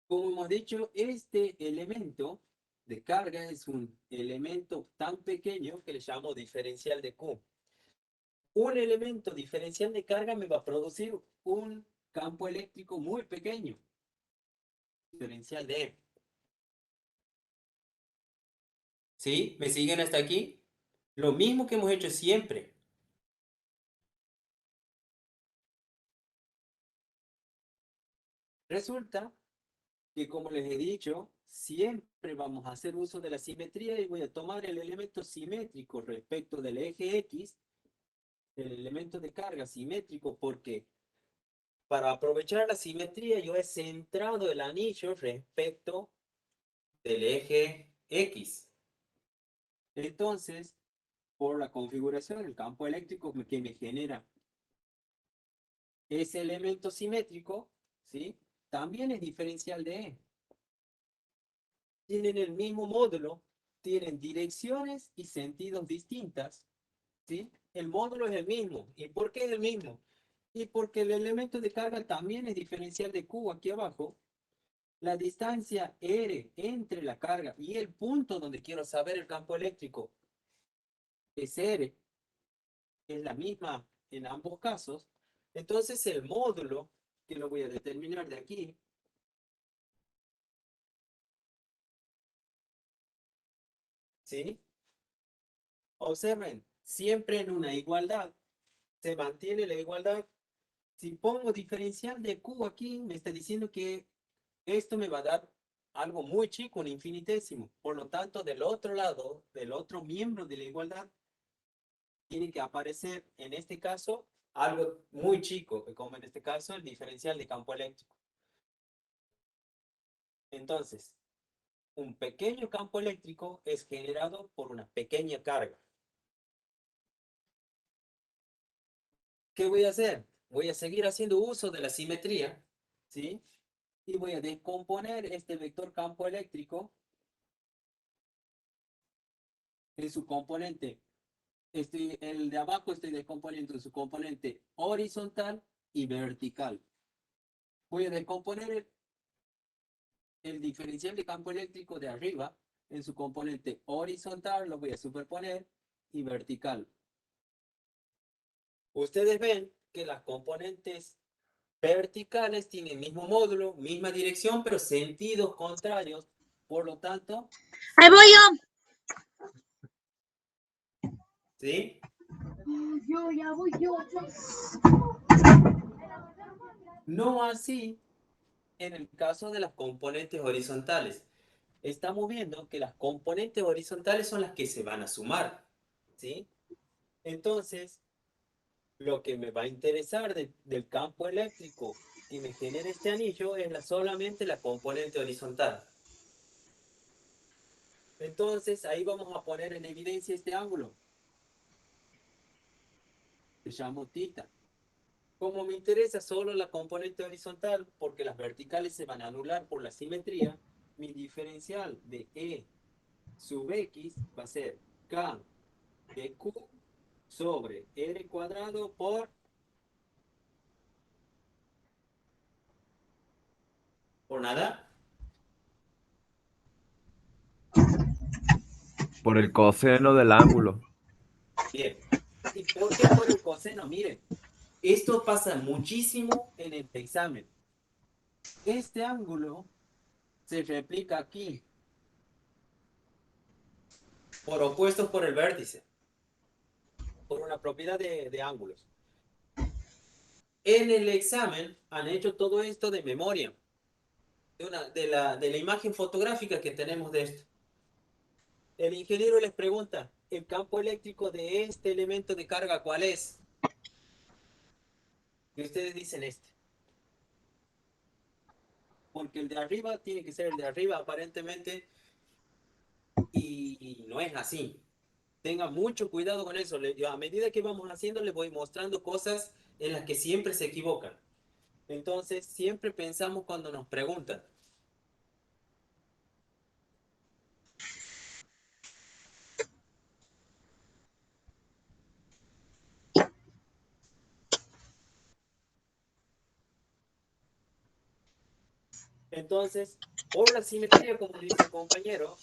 Como hemos dicho, este elemento de carga es un elemento tan pequeño que le llamo diferencial de Q. Un elemento diferencial de carga me va a producir un campo eléctrico muy pequeño, diferencial de E. ¿Sí? ¿Me siguen hasta aquí? Lo mismo que hemos hecho siempre. Resulta que, como les he dicho, siempre vamos a hacer uso de la simetría y voy a tomar el elemento simétrico respecto del eje X, el elemento de carga simétrico, porque para aprovechar la simetría yo he centrado el anillo respecto del eje X. Entonces, por la configuración, el campo eléctrico que me genera ese elemento simétrico, ¿sí? También es diferencial de E. Tienen el mismo módulo, tienen direcciones y sentidos distintas, ¿sí? El módulo es el mismo. ¿Y por qué es el mismo? Y porque el elemento de carga también es diferencial de Q aquí abajo. La distancia R entre la carga y el punto donde quiero saber el campo eléctrico es R, es la misma en ambos casos. Entonces el módulo, que lo voy a determinar de aquí, ¿sí? Observen, siempre en una igualdad se mantiene la igualdad. Si pongo diferencial de Q aquí, me está diciendo que esto me va a dar algo muy chico, un infinitésimo. Por lo tanto, del otro lado, del otro miembro de la igualdad, tiene que aparecer, en este caso, algo muy chico, como en este caso el diferencial de campo eléctrico. Entonces, un pequeño campo eléctrico es generado por una pequeña carga. ¿Qué voy a hacer? Voy a seguir haciendo uso de la simetría, ¿sí? Y voy a descomponer este vector campo eléctrico en su componente. El de abajo estoy descomponiendo en su componente horizontal y vertical. Voy a descomponer el diferencial de campo eléctrico de arriba en su componente horizontal, lo voy a superponer, y vertical. Ustedes ven que las componentes verticales tienen el mismo módulo, misma dirección, pero sentidos contrarios. Por lo tanto, Ahí se voy van. yo. ¿Sí? Yo, ya voy yo. No así en el caso de las componentes horizontales. Estamos viendo que las componentes horizontales son las que se van a sumar. ¿Sí? Entonces, lo que me va a interesar del campo eléctrico que me genera este anillo es solamente la componente horizontal. Entonces, ahí vamos a poner en evidencia este ángulo. Le llamo θ. Como me interesa solo la componente horizontal, porque las verticales se van a anular por la simetría, mi diferencial de E sub X va a ser K de Q sobre R cuadrado por nada. Por el coseno del ángulo. Bien. ¿Y por qué por el coseno? Miren, esto pasa muchísimo en el examen. Este ángulo se replica aquí, por opuestos por el vértice, por una propiedad de ángulos. En el examen han hecho todo esto de memoria, de la imagen fotográfica que tenemos de esto. El ingeniero les pregunta, ¿el campo eléctrico de este elemento de carga cuál es? Y ustedes dicen este. Porque el de arriba tiene que ser el de arriba aparentemente y no es así. Tenga mucho cuidado con eso. A medida que vamos haciendo, les voy mostrando cosas en las que siempre se equivocan. Entonces, siempre pensamos cuando nos preguntan. Entonces, por la simetría, como dice el compañero,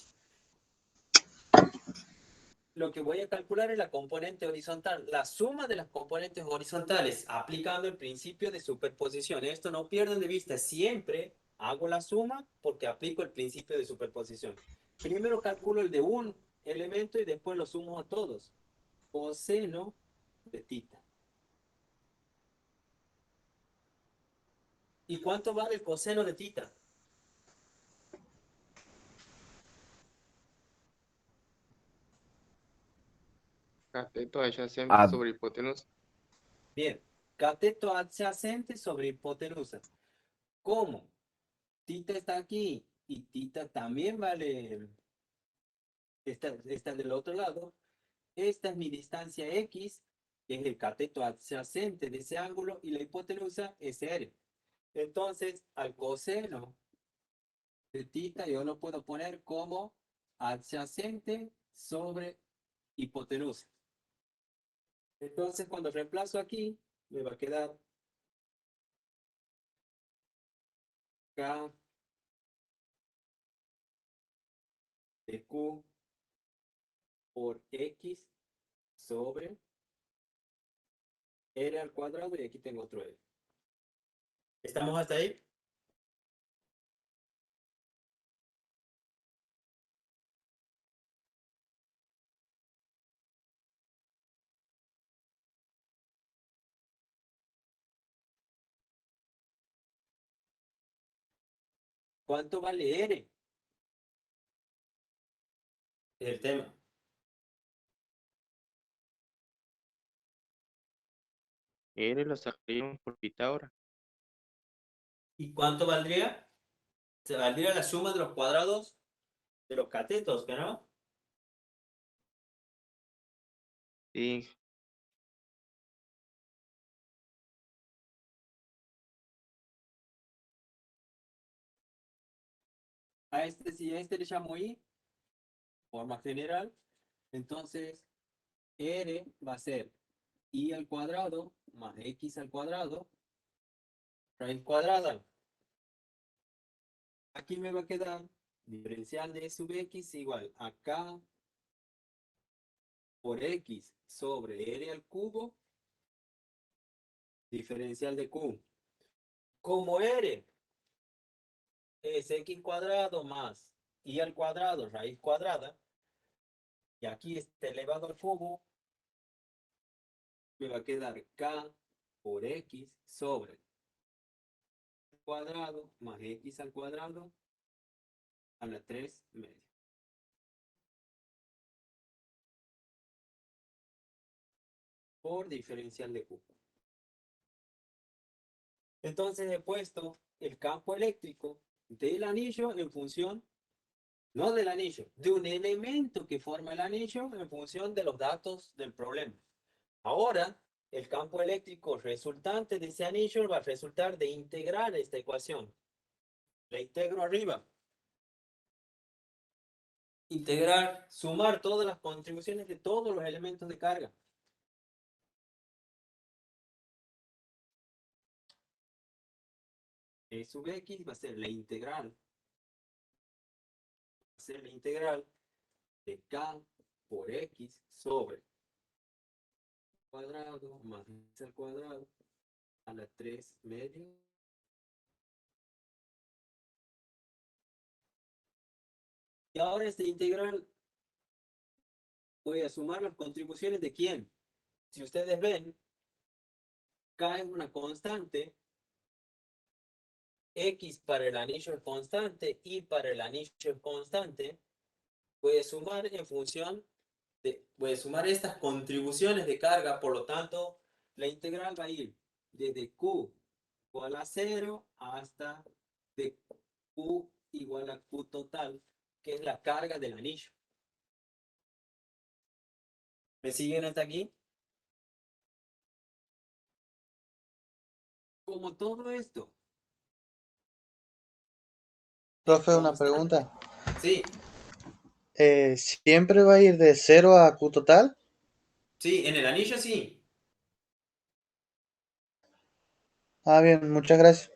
lo que voy a calcular es la componente horizontal, la suma de las componentes horizontales, aplicando el principio de superposición. Esto no pierdan de vista, siempre hago la suma porque aplico el principio de superposición. Primero calculo el de un elemento y después lo sumo a todos. Coseno de tita. ¿Y cuánto vale el coseno de tita? Cateto adyacente Ah, sobre hipotenusa. Bien, cateto adyacente sobre hipotenusa. ¿Cómo? Tita está aquí y tita también vale, está del otro lado. Esta es mi distancia X, que es el cateto adyacente de ese ángulo, y la hipotenusa es R. Entonces, al coseno de tita yo lo puedo poner como adyacente sobre hipotenusa. Entonces, cuando reemplazo aquí, me va a quedar K de Q por X sobre R al cuadrado, y aquí tengo otro R. ¿Estamos hasta ahí? ¿Cuánto vale R? Es el tema. R lo sacaríamos por Pitágoras. ¿Y cuánto valdría? Se valdría la suma de los cuadrados de los catetos, ¿no? Sí, A este, si a este le llamo I, forma general, entonces R va a ser I al cuadrado más X al cuadrado, raíz cuadrada. Aquí me va a quedar diferencial de E sub X igual a K por X sobre R al cubo, diferencial de Q. Como R es X cuadrado más I al cuadrado, raíz cuadrada, y aquí está elevado al cubo, me va a quedar K por X sobre cuadrado más X al cuadrado a la 3 media. Por diferencial de Q. Entonces he puesto el campo eléctrico del anillo en función, no del anillo, de un elemento que forma el anillo en función de los datos del problema. Ahora, el campo eléctrico resultante de ese anillo va a resultar de integrar esta ecuación. La integro arriba. Integrar, sumar todas las contribuciones de todos los elementos de carga. E sub X va a ser la integral. Va a ser la integral de K por X sobre cuadrado más X al cuadrado a la 3 medio. Y ahora esta integral voy a sumar las contribuciones de quién. Si ustedes ven, K es una constante, X para el anillo es constante, Y para el anillo es constante. Voy a sumar en función voy a sumar estas contribuciones de carga, por lo tanto, la integral va a ir desde Q igual a 0 hasta de Q igual a Q total, que es la carga del anillo. ¿Me siguen hasta aquí? Como todo esto es Profe, una constante. pregunta. Sí, ¿Siempre va a ir de 0 a Q total? sí, en el anillo sí. Ah, bien, muchas gracias.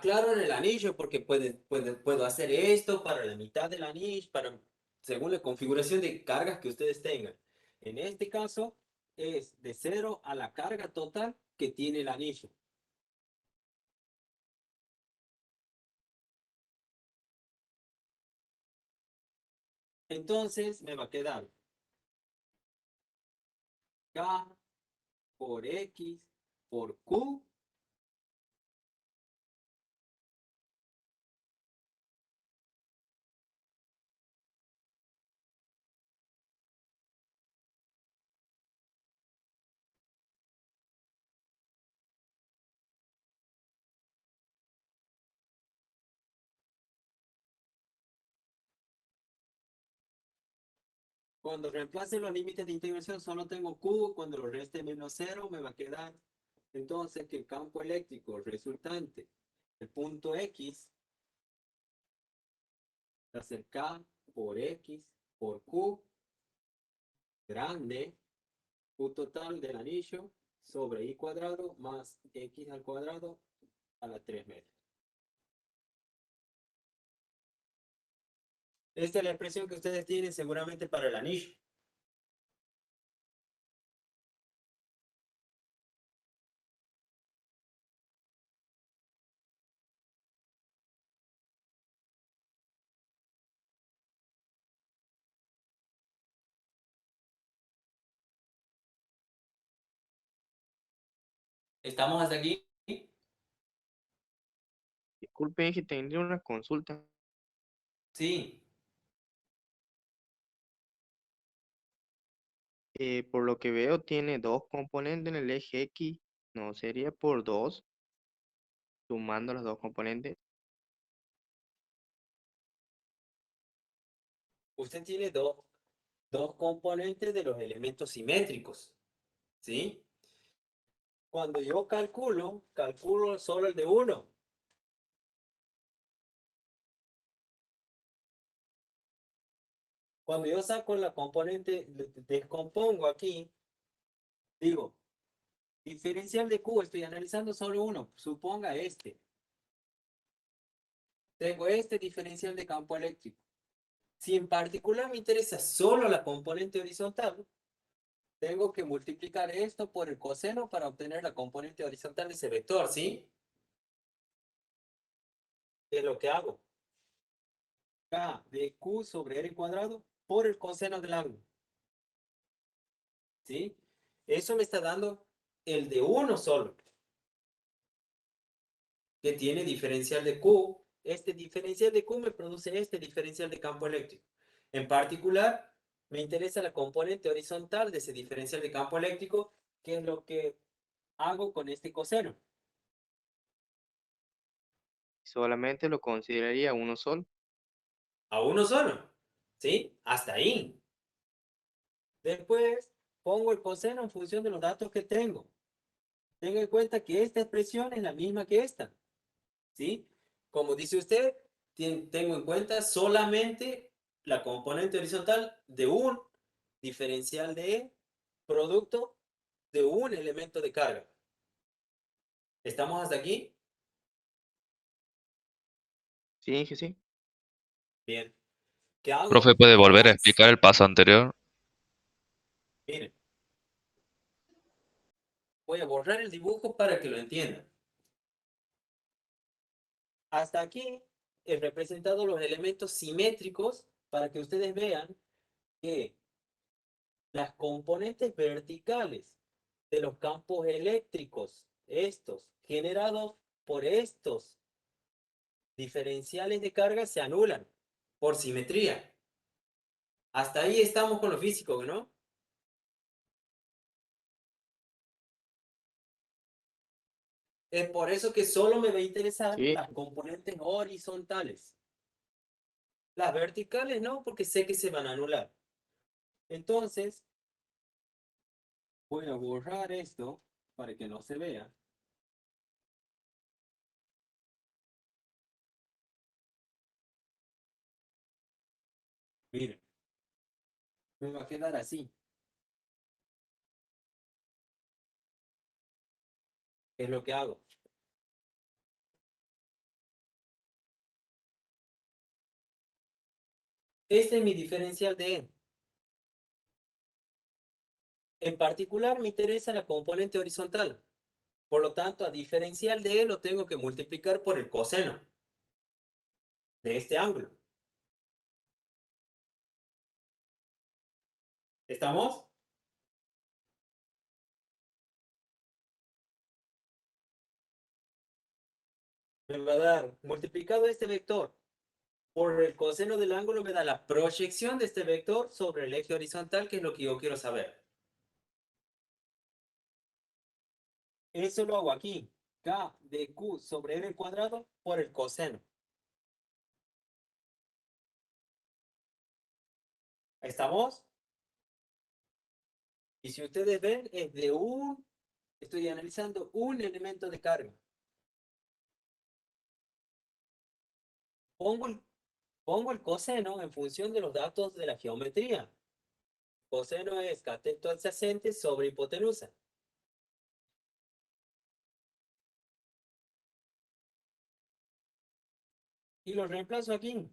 claro en el anillo porque puedo hacer esto para la mitad del anillo, según la configuración de cargas que ustedes tengan. En este caso es de 0 a la carga total que tiene el anillo. Entonces me va a quedar K por X por Q Cuando reemplace los límites de integración solo tengo Q, cuando lo reste menos 0 me va a quedar entonces que el campo eléctrico resultante del punto X va a ser K por X por Q grande, Q total del anillo sobre I cuadrado más X al cuadrado a la 3 metros. Esta es la expresión que ustedes tienen seguramente para el anillo. ¿Estamos hasta aquí? Disculpe, es que tendría una consulta. Sí. Por lo que veo, tiene dos componentes en el eje X. ¿No sería por 2 sumando los dos componentes? Usted tiene dos componentes de los elementos simétricos. ¿Sí? Cuando yo calculo solo el de 1. Cuando yo saco la componente, descompongo aquí, digo, diferencial de Q, estoy analizando solo uno, suponga este. Tengo este diferencial de campo eléctrico. Si en particular me interesa solo la componente horizontal, tengo que multiplicar esto por el coseno para obtener la componente horizontal de ese vector, ¿sí? Es lo que hago. K de Q sobre R cuadrado por el coseno del ángulo. ¿Sí? Eso me está dando el de 1 solo, que tiene diferencial de Q. Este diferencial de Q me produce este diferencial de campo eléctrico. En particular, me interesa la componente horizontal de ese diferencial de campo eléctrico, que es lo que hago con este coseno. Solamente lo consideraría uno solo. A uno solo. ¿Sí? Hasta ahí. Después, pongo el coseno en función de los datos que tengo. Tenga en cuenta que esta expresión es la misma que esta. ¿Sí? Como dice usted, tengo en cuenta solamente la componente horizontal de un diferencial de E producto de un elemento de carga. ¿Estamos hasta aquí? Sí, que sí. Bien. ¿Qué hago? Profe, ¿puede volver a Más. explicar el paso anterior? Miren, voy a borrar el dibujo para que lo entiendan. Hasta aquí he representado los elementos simétricos para que ustedes vean que las componentes verticales de los campos eléctricos, estos generados por estos diferenciales de carga, se anulan por simetría. Hasta ahí estamos con lo físico, ¿no? Es por eso que solo me va a interesar Sí, las componentes horizontales. Las verticales no, porque sé que se van a anular. Entonces, voy a borrar esto para que no se vea. Miren, me va a quedar así. Es lo que hago. Este es mi diferencial de E. En particular me interesa la componente horizontal. Por lo tanto, a diferencial de E lo tengo que multiplicar por el coseno de este ángulo. ¿Estamos? Me va a dar, multiplicado este vector por el coseno del ángulo, me da la proyección de este vector sobre el eje horizontal, que es lo que yo quiero saber. Eso lo hago aquí. K de Q sobre R cuadrado por el coseno. ¿Estamos? Y si ustedes ven, es de estoy analizando un elemento de carga. Pongo el coseno en función de los datos de la geometría. Coseno es cateto adyacente sobre hipotenusa. Y lo reemplazo aquí.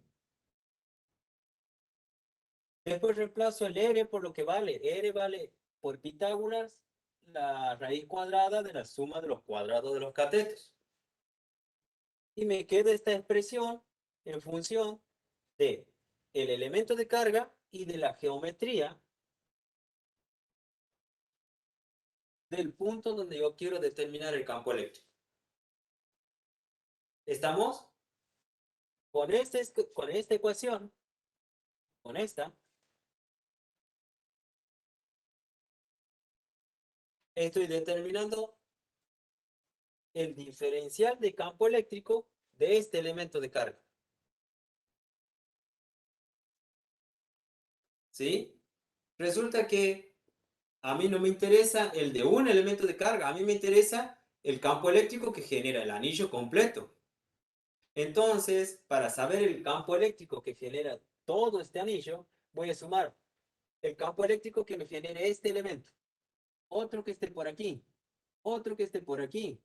Después reemplazo el R por lo que vale. R vale por Pitágoras la raíz cuadrada de la suma de los cuadrados de los catetos. Y me queda esta expresión en función de el elemento de carga y de la geometría del punto donde yo quiero determinar el campo eléctrico. ¿Estamos? Con esta ecuación, con esta, estoy determinando el diferencial de campo eléctrico de este elemento de carga. ¿Sí? Resulta que a mí no me interesa el de un elemento de carga, a mí me interesa el campo eléctrico que genera el anillo completo. Entonces, para saber el campo eléctrico que genera todo este anillo, voy a sumar el campo eléctrico que me genere este elemento, otro que esté por aquí, otro que esté por aquí,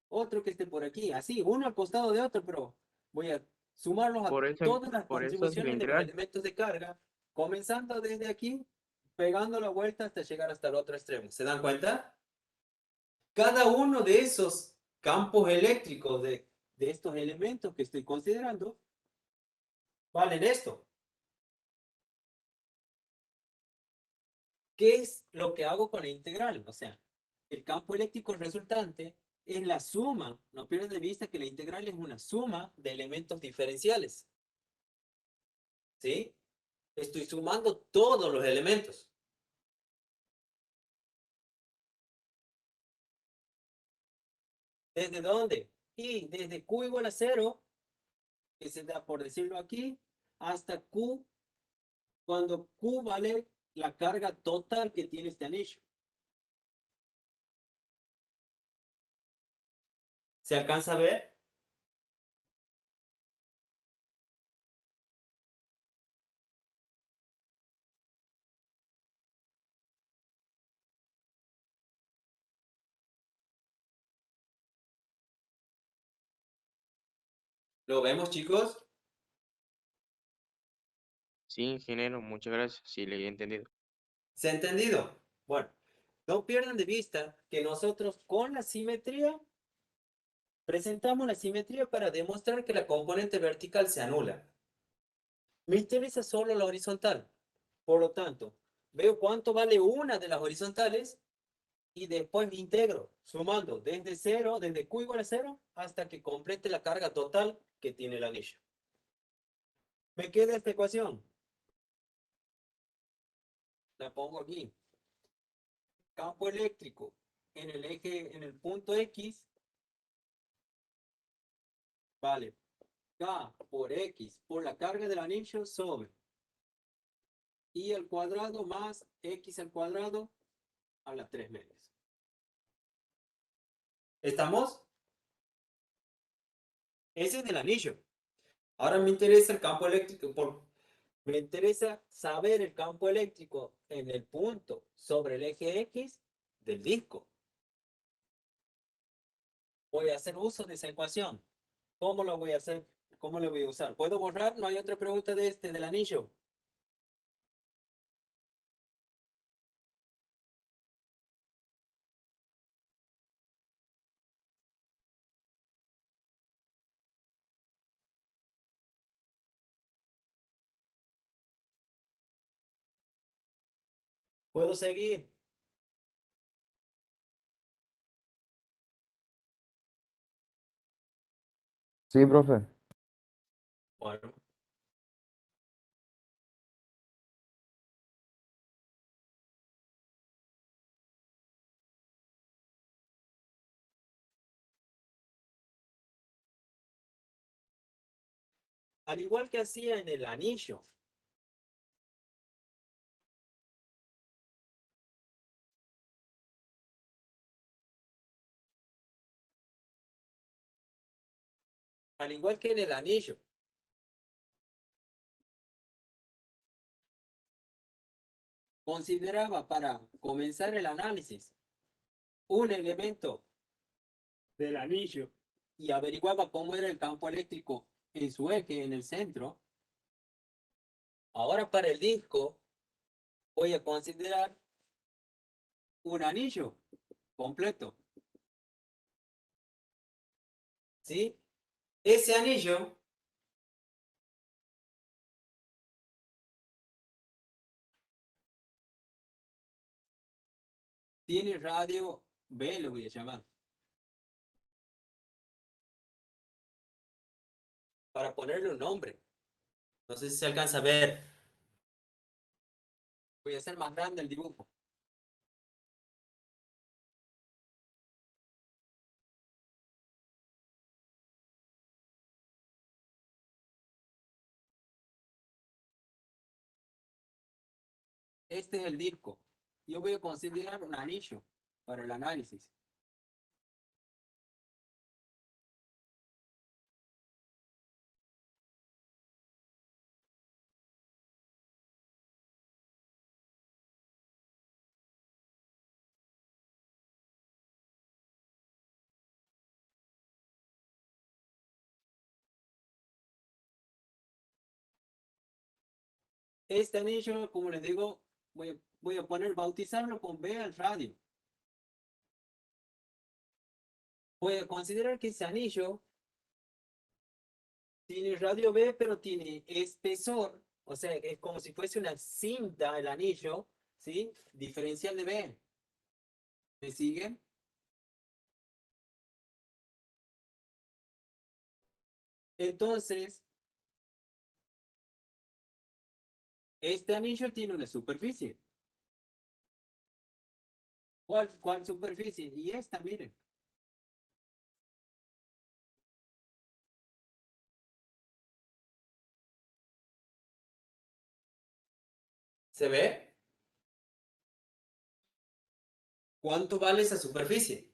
otro que esté por aquí, así, uno al costado de otro, pero voy a sumarlos a todas las Por eso es el contribuciones de los integral. elementos de carga, comenzando desde aquí, pegando la vuelta hasta llegar hasta el otro extremo. ¿Se dan cuenta? Cada uno de esos campos eléctricos de estos elementos que estoy considerando valen esto. ¿Qué es lo que hago con la integral? O sea, el campo eléctrico resultante es la suma. No pierdan de vista que la integral es una suma de elementos diferenciales. ¿Sí? Estoy sumando todos los elementos. ¿Desde dónde? Y desde Q igual a 0, que se da por decirlo aquí, hasta Q, cuando Q vale la carga total que tiene este anillo. ¿Se alcanza a ver? ¿Lo vemos, chicos? Sí, ingeniero, muchas gracias. Sí, le he entendido. ¿Se ha entendido? Bueno, no pierdan de vista que nosotros con la simetría presentamos la simetría para demostrar que la componente vertical se anula. Me interesa solo la horizontal. Por lo tanto, veo cuánto vale una de las horizontales y después me integro, sumando desde 0, desde Q igual a 0, hasta que complete la carga total que tiene el anillo. Me queda esta ecuación. La pongo aquí. Campo eléctrico en el eje, en el punto X, vale K por X por la carga del anillo sobre Y al cuadrado más X al cuadrado a las 3 medias. ¿Estamos? Ese es del anillo. Ahora me interesa el campo eléctrico. Me interesa saber el campo eléctrico en el punto sobre el eje X del disco. Voy a hacer uso de esa ecuación. ¿Cómo lo voy a hacer? ¿Cómo lo voy a usar? ¿Puedo borrar? ¿No hay otra pregunta de del anillo? ¿Puedo seguir? Sí, profe. Bueno, al igual que hacía en el anillo, al igual que en el anillo, consideraba para comenzar el análisis un elemento del anillo y averiguaba cómo era el campo eléctrico en su eje, en el centro. Ahora para el disco voy a considerar un anillo completo, ¿sí? Ese anillo tiene radio B, lo voy a llamar, para ponerle un nombre. No sé si se alcanza a ver. Voy a hacer más grande el dibujo. Este es el disco. Yo voy a considerar un anillo para el análisis. Este anillo, como les digo, voy a poner, bautizarlo con B al radio. Voy a considerar que ese anillo tiene radio B, pero tiene espesor, o sea, es como si fuese una cinta el anillo, ¿sí? Diferencial de B. ¿Me siguen? Entonces, este anillo tiene una superficie. ¿Cuál superficie? Y esta, miren. ¿Se ve? ¿Cuánto vale esa superficie?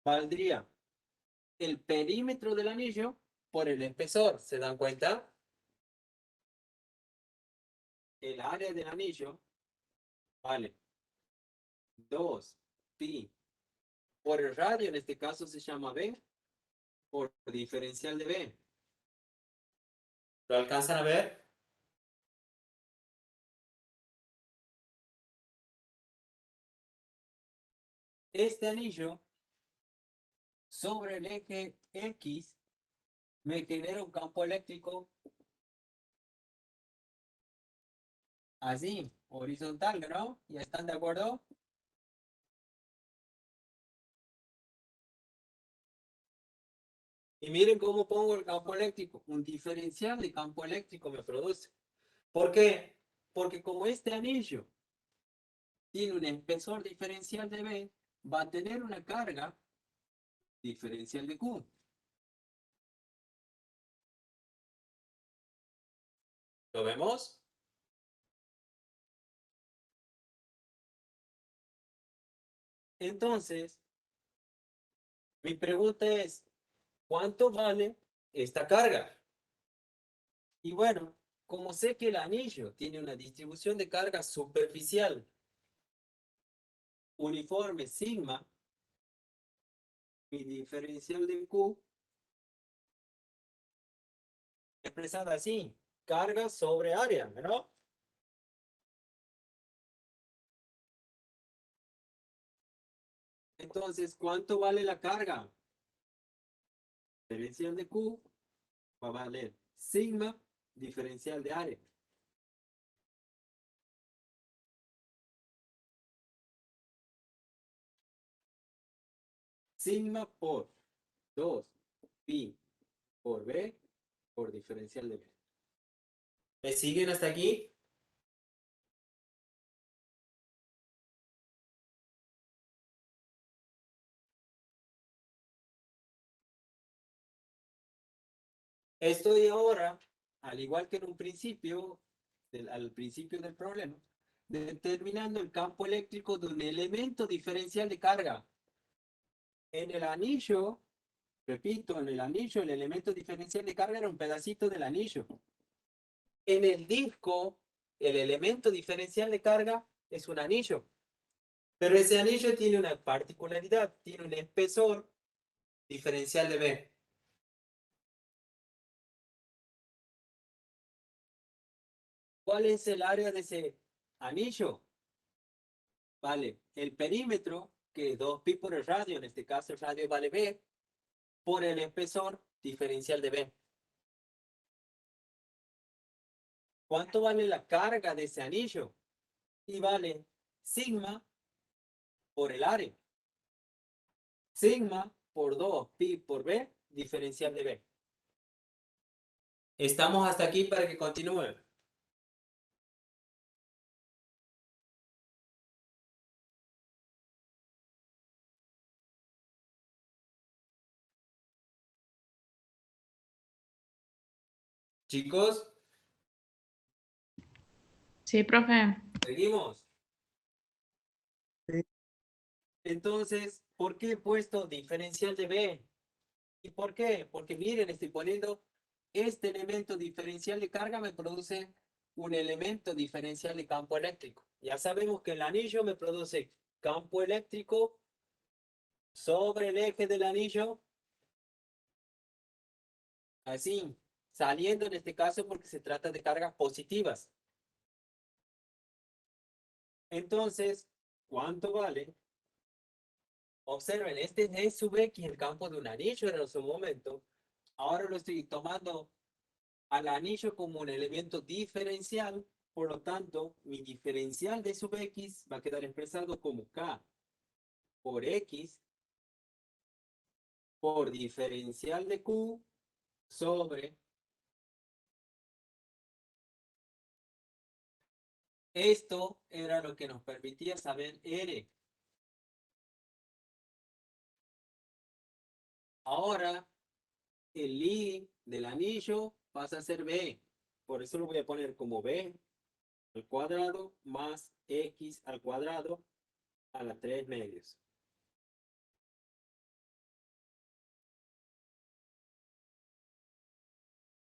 Valdría el perímetro del anillo por el espesor. ¿Se dan cuenta? El área del anillo vale 2 pi por el radio, en este caso se llama B, por diferencial de B. ¿Lo alcanzan a ver? Este anillo sobre el eje X me genera un campo eléctrico así, horizontal, ¿no? ¿Ya están de acuerdo? Y miren cómo pongo el campo eléctrico. Un diferencial de campo eléctrico me produce. ¿Por qué? Porque como este anillo tiene un espesor diferencial de B, va a tener una carga diferencial de Q. ¿Lo vemos? Entonces, mi pregunta es, ¿cuánto vale esta carga? Y bueno, como sé que el anillo tiene una distribución de carga superficial uniforme sigma, mi diferencial de Q expresada así, carga sobre área, ¿no? Entonces, ¿cuánto vale la carga? diferencial de Q va a valer sigma diferencial de área. Sigma por 2 pi por B por diferencial de B. ¿Me siguen hasta aquí? Estoy ahora, al igual que en un principio, al principio del problema, determinando el campo eléctrico de un elemento diferencial de carga. En el anillo, repito, en el anillo el elemento diferencial de carga era un pedacito del anillo. En el disco, el elemento diferencial de carga es un anillo. Pero ese anillo tiene una particularidad, tiene un espesor diferencial de B. ¿Cuál es el área de ese anillo? Vale, el perímetro, que es 2pi por el radio, en este caso el radio vale B, por el espesor diferencial de B. ¿Cuánto vale la carga de ese anillo? Y vale sigma por el área. Sigma por 2pi por B, diferencial de B. Estamos hasta aquí para que continúe. Chicos, Sí, profe. seguimos. Entonces, ¿por qué he puesto diferencial de B? ¿Y por qué? Porque miren, estoy poniendo este elemento diferencial de carga me produce un elemento diferencial de campo eléctrico. Ya sabemos que el anillo me produce campo eléctrico sobre el eje del anillo, así, saliendo en este caso porque se trata de cargas positivas. Entonces, ¿cuánto vale? Observen, este es E sub X, el campo de un anillo en su momento. Ahora lo estoy tomando al anillo como un elemento diferencial, por lo tanto, mi diferencial de sub X va a quedar expresado como K por X por diferencial de Q sobre esto era lo que nos permitía saber R. Ahora, el I del anillo pasa a ser B. Por eso lo voy a poner como B al cuadrado más X al cuadrado a la 3 medios.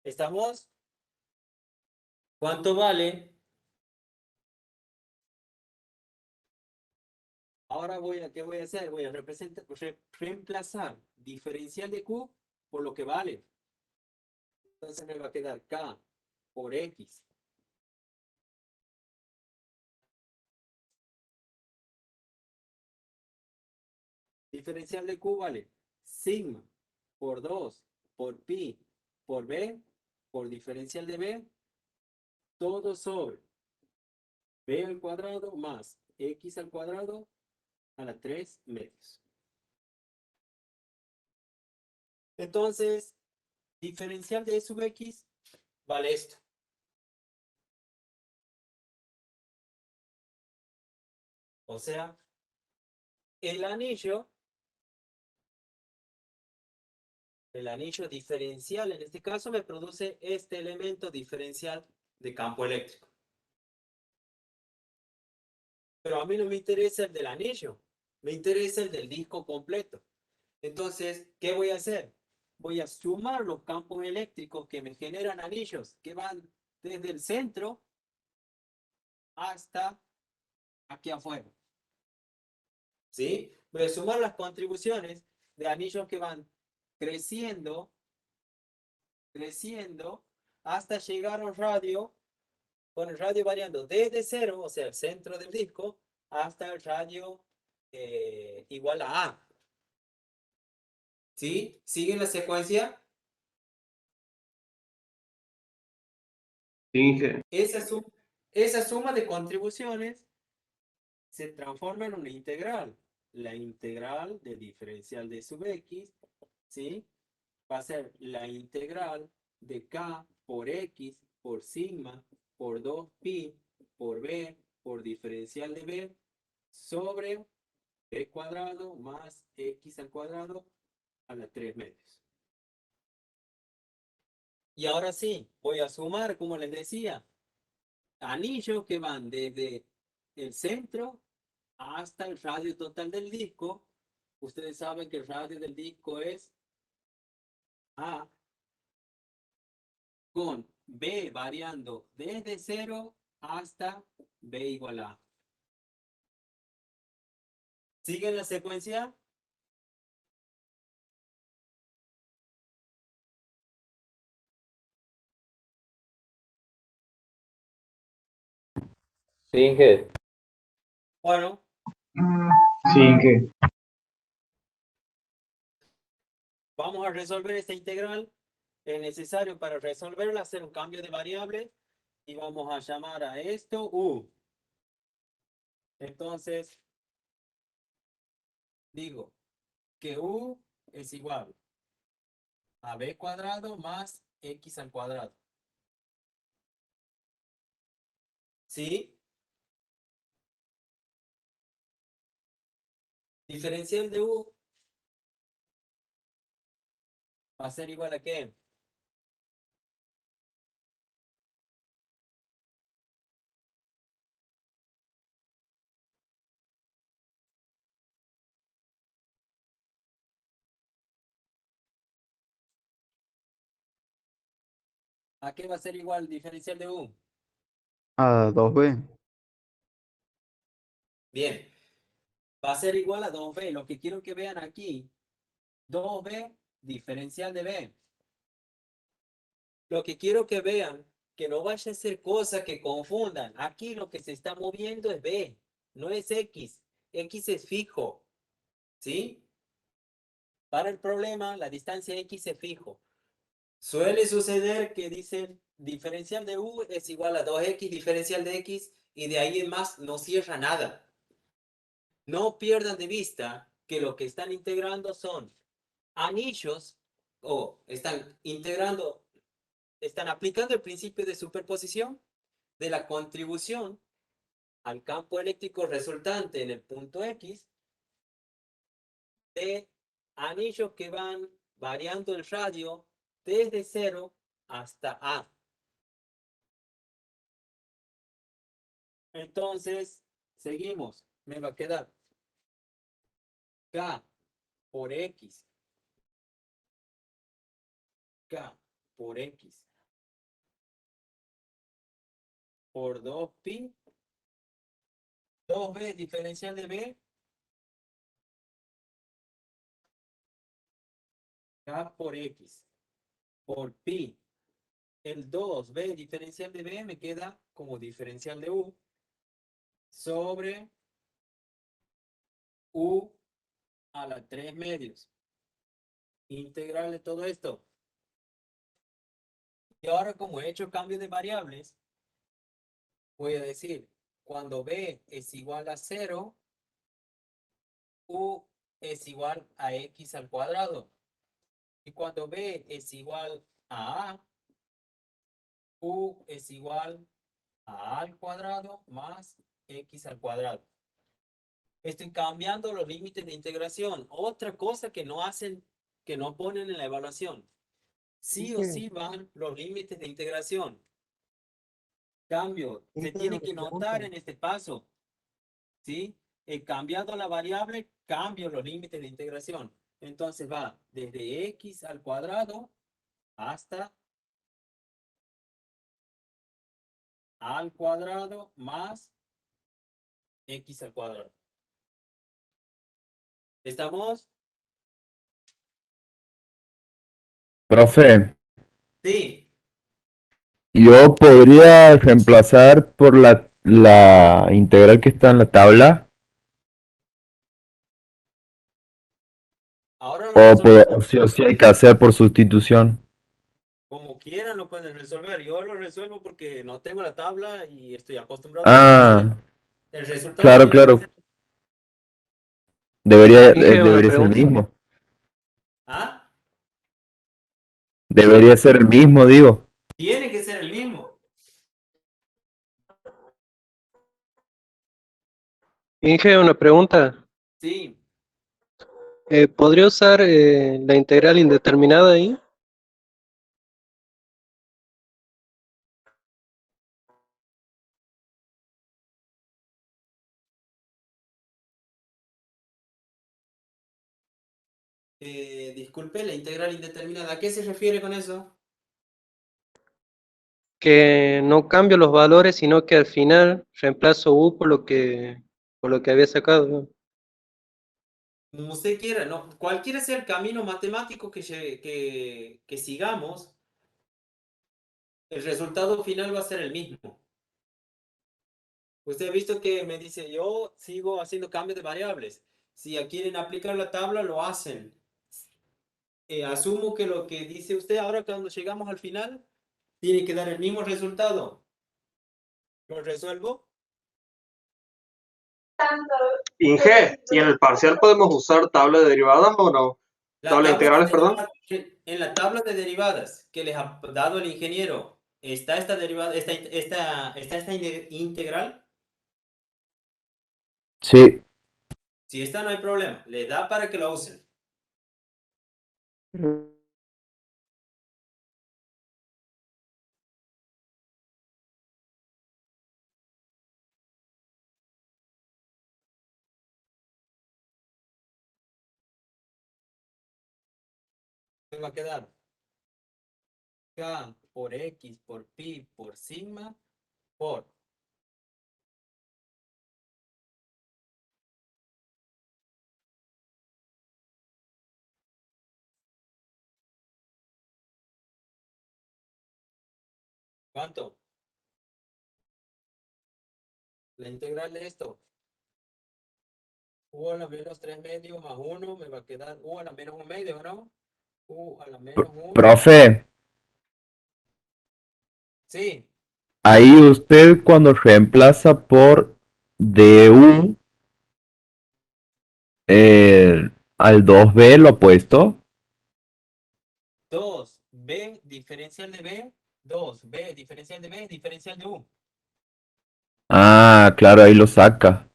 ¿Estamos? ¿Cuánto vale? Ahora ¿qué voy a hacer? Voy a reemplazar diferencial de Q por lo que vale. Entonces me va a quedar K por X. Diferencial de Q vale sigma por 2 por pi por B por diferencial de B, todo sobre B al cuadrado más X al cuadrado a la 3 medios. Entonces, diferencial de E sub X vale esto. O sea, el anillo diferencial en este caso me produce este elemento diferencial de campo eléctrico. Pero a mí no me interesa el del anillo, me interesa el del disco completo. Entonces, ¿qué voy a hacer? Voy a sumar los campos eléctricos que me generan anillos que van desde el centro hasta aquí afuera. ¿Sí? Voy a sumar las contribuciones de anillos que van creciendo hasta llegar a un radio, con el radio variando desde 0, o sea, el centro del disco, hasta el radio igual a A. ¿Sí? ¿Sigue la secuencia? Finge. Esa suma de contribuciones se transforma en una integral. La integral del diferencial de sub x, ¿sí? Va a ser la integral de k por x por sigma por 2pi por b por diferencial de b sobre b cuadrado más x al cuadrado a la 3 medios. Y ahora sí, voy a sumar, como les decía, anillos que van desde el centro hasta el radio total del disco. Ustedes saben que el radio del disco es A con B variando desde 0 hasta B igual a. ¿Siguen la secuencia? Finge. Bueno, Finge. vamos a resolver esta integral. Es necesario para resolverla hacer un cambio de variable y vamos a llamar a esto U. Entonces, digo que U es igual a B cuadrado más X al cuadrado. ¿Sí? Diferencial de U va a ser igual a ¿qué? ¿A qué va a ser igual diferencial de U? A 2b. Bien. Va a ser igual a 2b. Lo que quiero que vean aquí, 2b diferencial de b. Lo que quiero que vean, que no vaya a ser cosa que confundan. Aquí lo que se está moviendo es b, no es x. X es fijo. ¿Sí? Para el problema, la distancia x es fijo. Suele suceder que dicen diferencial de u es igual a 2x diferencial de x y de ahí en más no cierra nada. No pierdan de vista que lo que están integrando son anillos o están integrando, están aplicando el principio de superposición de la contribución al campo eléctrico resultante en el punto X de anillos que van variando el radio desde 0 hasta A. Entonces, seguimos. Me va a quedar K por X. K por X. Por 2pi. 2b diferencial de b. K por X. Por pi. El 2b diferencial de b me queda como diferencial de u. Sobre u a la 3 medios. Integral de todo esto. Y ahora, como he hecho cambio de variables, voy a decir, cuando b es igual a 0, u es igual a x al cuadrado. Y cuando b es igual a a, u es igual a al cuadrado más x al cuadrado. Estoy cambiando los límites de integración. Otra cosa que no hacen, que no ponen en la evaluación. Sí o sí van los límites de integración. Cambio, se tiene que notar en este paso. ¿Sí? Cambiando la variable, cambio los límites de integración. Entonces va desde x al cuadrado hasta al cuadrado más x al cuadrado. ¿Estamos? Profe, Sí. yo podría reemplazar por la integral que está en la tabla. Ahora resolver sí o sí hay que hacer por sustitución. como quieran, lo pueden resolver. Yo lo resuelvo porque no tengo la tabla y estoy acostumbrado a resolver. Ah, El resultado claro, tiene que claro. ser. Inge, una Debería ser el pregunta. mismo. ¿Ah? Debería ser el mismo, digo. Tiene que ser el mismo. Inge, una pregunta. Sí. ¿Podría usar la integral indeterminada ahí? Disculpe, la integral indeterminada. ¿A qué se refiere con eso? Que no cambio los valores, sino que al final reemplazo u por lo que había sacado, ¿no? Como usted quiera, ¿no? Cualquiera sea el camino matemático que sigamos, el resultado final va a ser el mismo. Usted ha visto que me dice, yo sigo haciendo cambios de variables. Si quieren aplicar la tabla, lo hacen. Asumo que lo que dice usted ahora, cuando llegamos al final, tiene que dar el mismo resultado. ¿Lo resuelvo? Inge, ¿y en el parcial podemos usar tabla de derivadas o no? La Tabla de tabla de integrales, perdón. derivadas, en la tabla de derivadas que les ha dado el ingeniero, ¿está esta derivada, esta integral? Sí. Si está, no hay problema. Le da para que lo usen. ¿Qué va a quedar? K por X por pi por sigma por. ¿Cuánto? La integral de esto. U a la menos 3 medios más 1 me va a quedar U a la menos 1 medio, ¿no? U a la menos 1. Profe, Sí, ahí usted cuando reemplaza por du al 2b lo ha puesto. 2b diferencial de b, 2b diferencial de b, diferencial de U. Ah, claro, ahí lo saca.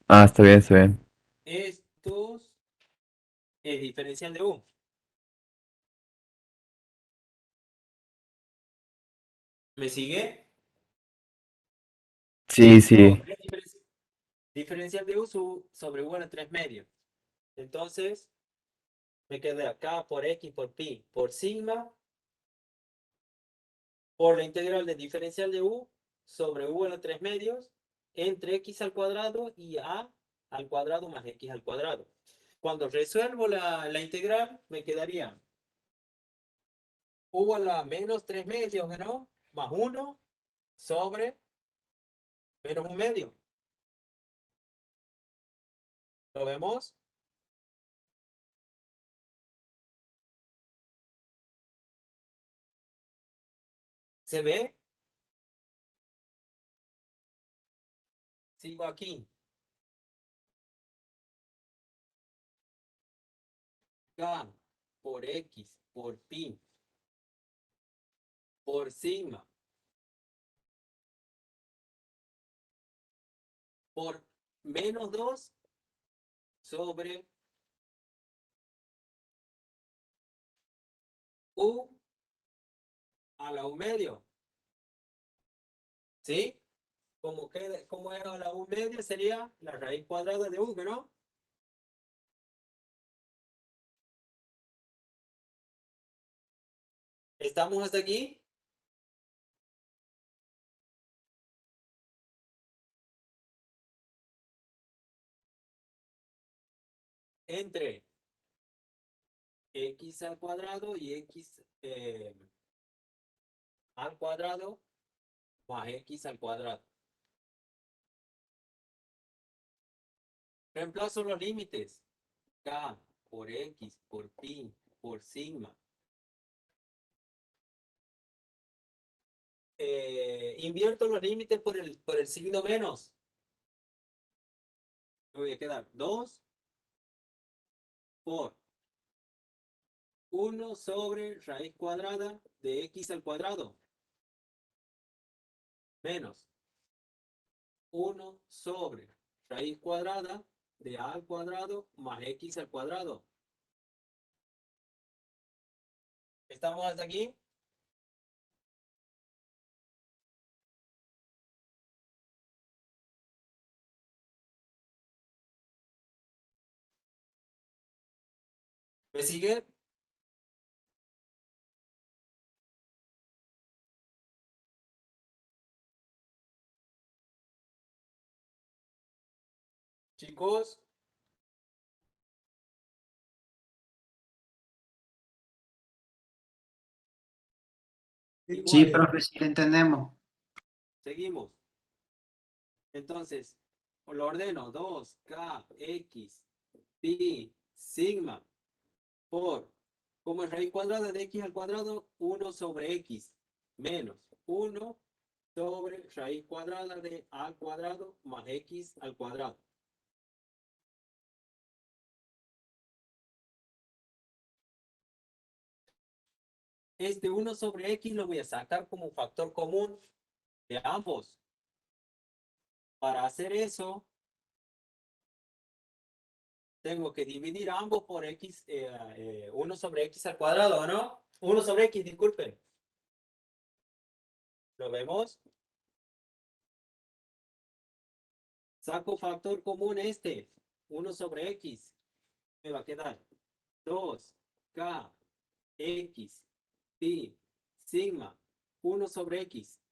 Ah, está bien, está bien. Estos es diferencial de U. ¿Me sigue? Sí, No, sí. diferencial de U sobre U a la 3 medios. Entonces, me queda acá por X por pi por sigma por la integral de diferencial de U sobre U a la 3 medios entre X al cuadrado y A al cuadrado más X al cuadrado. Cuando resuelvo la integral, me quedaría U a la menos 3 medios, ¿no? Más 1 sobre menos 1 medio. ¿Lo vemos? ¿Se ve? Sigo aquí. K por X por pi por sigma por menos 2 sobre U a la 1 medio. ¿Sí? Como es a la 1 medio, sería la raíz cuadrada de U, ¿no? ¿Estamos hasta aquí? Entre X al cuadrado y X al cuadrado más X al cuadrado. Reemplazo los límites. K por X, por pi, por sigma. Invierto los límites por el signo menos. Me voy a quedar 2 por 1 sobre raíz cuadrada de X al cuadrado. Menos 1 sobre raíz cuadrada de A al cuadrado más X al cuadrado. ¿Estamos hasta aquí? ¿Me sigue? Chicos, Sí, igual, profe, sí le entendemos. seguimos. Entonces, lo ordeno 2K, X, pi, sigma, por, como es raíz cuadrada de X al cuadrado, 1 sobre X, menos 1 sobre raíz cuadrada de A al cuadrado más X al cuadrado. Este 1 sobre X lo voy a sacar como factor común de ambos. Para hacer eso, tengo que dividir ambos por X, 1 sobre X al cuadrado, ¿no? 1 sobre X, disculpen. ¿Lo vemos? Saco factor común este, 1 sobre X. Me va a quedar 2K, X, pi, sigma, 1 sobre X.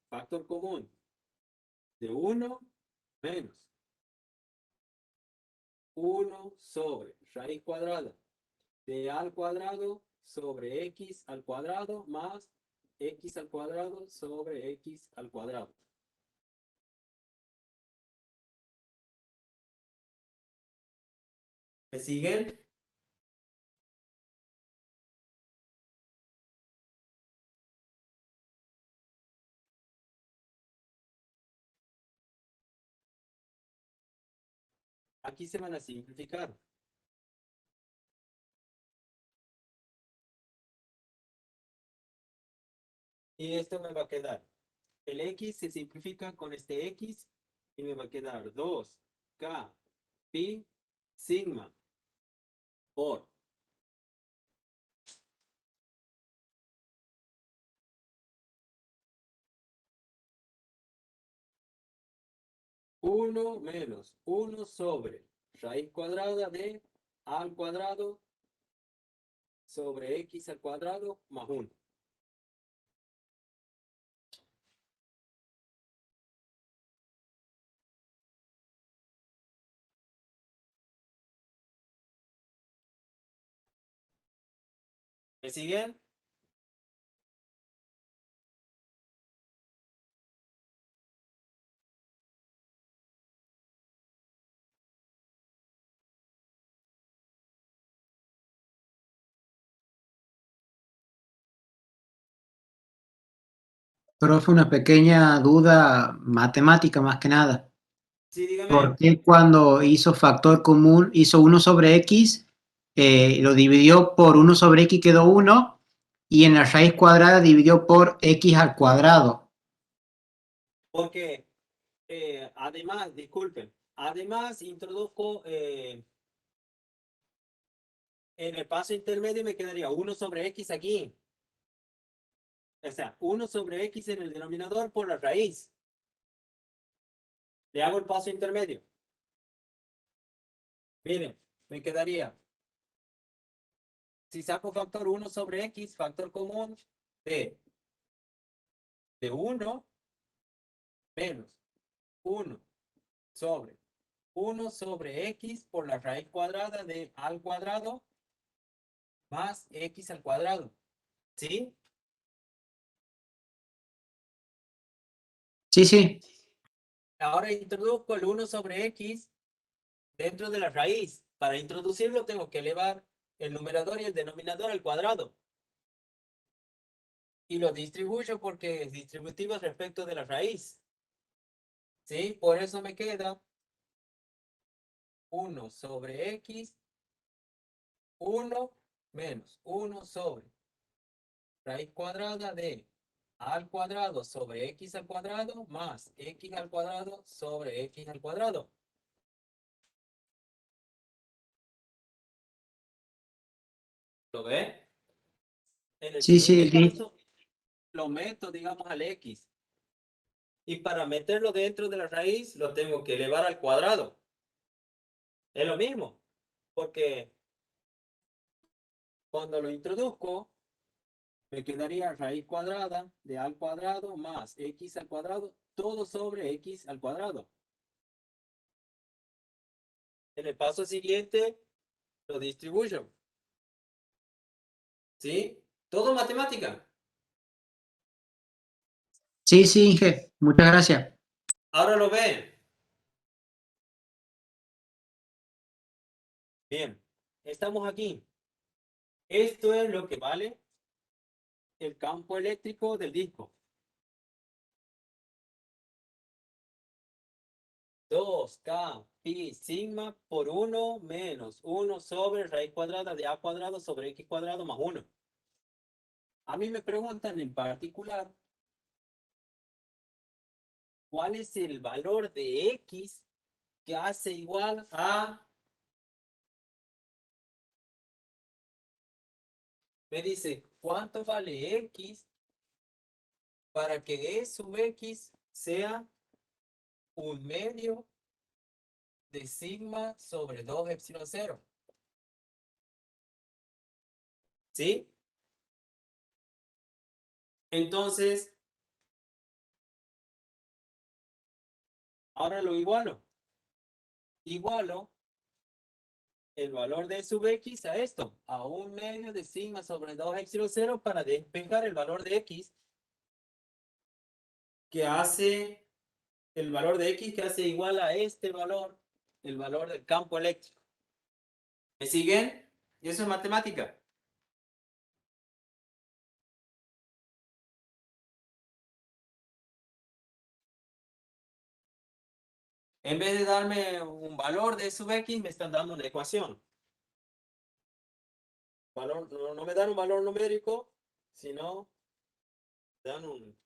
Factor común de 1 menos 1 sobre raíz cuadrada de A al cuadrado sobre X al cuadrado más X al cuadrado sobre X al cuadrado. ¿Me siguen? Aquí se van a simplificar. Y esto me va a quedar. El X se simplifica con este X y me va a quedar 2K pi sigma por 1 menos 1 sobre raíz cuadrada de A al cuadrado sobre X al cuadrado más 1. ¿Me siguen? Profe, una pequeña duda matemática más que nada. Sí, dígame. ¿Por qué cuando hizo factor común, hizo 1 sobre X, lo dividió por 1 sobre X quedó 1, y en la raíz cuadrada dividió por X al cuadrado? Porque además, disculpen, además introduzco en el paso intermedio me quedaría 1 sobre X aquí. O sea, 1 sobre X en el denominador por la raíz. Le hago el paso intermedio. Miren, me quedaría. Si saco factor 1 sobre X, factor común de 1 menos 1 sobre 1 sobre X por la raíz cuadrada de A al cuadrado más X al cuadrado. ¿Sí? Sí, sí. Ahora introduzco el 1 sobre X dentro de la raíz Para introducirlo tengo que elevar el numerador y el denominador al cuadrado. Y lo distribuyo porque es distributivo respecto de la raíz. ¿Sí? Por eso me queda 1 sobre x, 1 menos 1 sobre raíz cuadrada de a al cuadrado sobre x al cuadrado más x al cuadrado sobre x al cuadrado. ¿Lo ve? En el Sí, sí, siguiente caso, lo meto, digamos, al x. Y para meterlo dentro de la raíz, lo tengo que elevar al cuadrado. Es lo mismo, porque cuando lo introduzco, me quedaría raíz cuadrada de a al cuadrado más x al cuadrado, todo sobre x al cuadrado. En el paso siguiente, lo distribuyo. ¿Sí? Todo matemática. sí, sí, Inge, muchas gracias. Ahora lo ven. Bien, estamos aquí. Esto es lo que vale el campo eléctrico del disco. 2K pi sigma por 1 menos 1 sobre raíz cuadrada de a cuadrado sobre x cuadrado más 1. A mí me preguntan en particular cuál es el valor de x que hace igual a... Me dice, ¿cuánto vale x para que e sub x sea 1/2 de sigma sobre 2 epsilon 0? ¿Sí? Entonces, ahora lo igualo. Igualo el valor de sub x a esto, a 1/2 de sigma sobre 2 epsilon 0 para despejar el valor de x que hace, el valor de x que hace igual a este valor, el valor del campo eléctrico. ¿Me siguen? Y eso es matemática. En vez de darme un valor de sub x, me están dando una ecuación. Valor, no me dan un valor numérico, sino dan un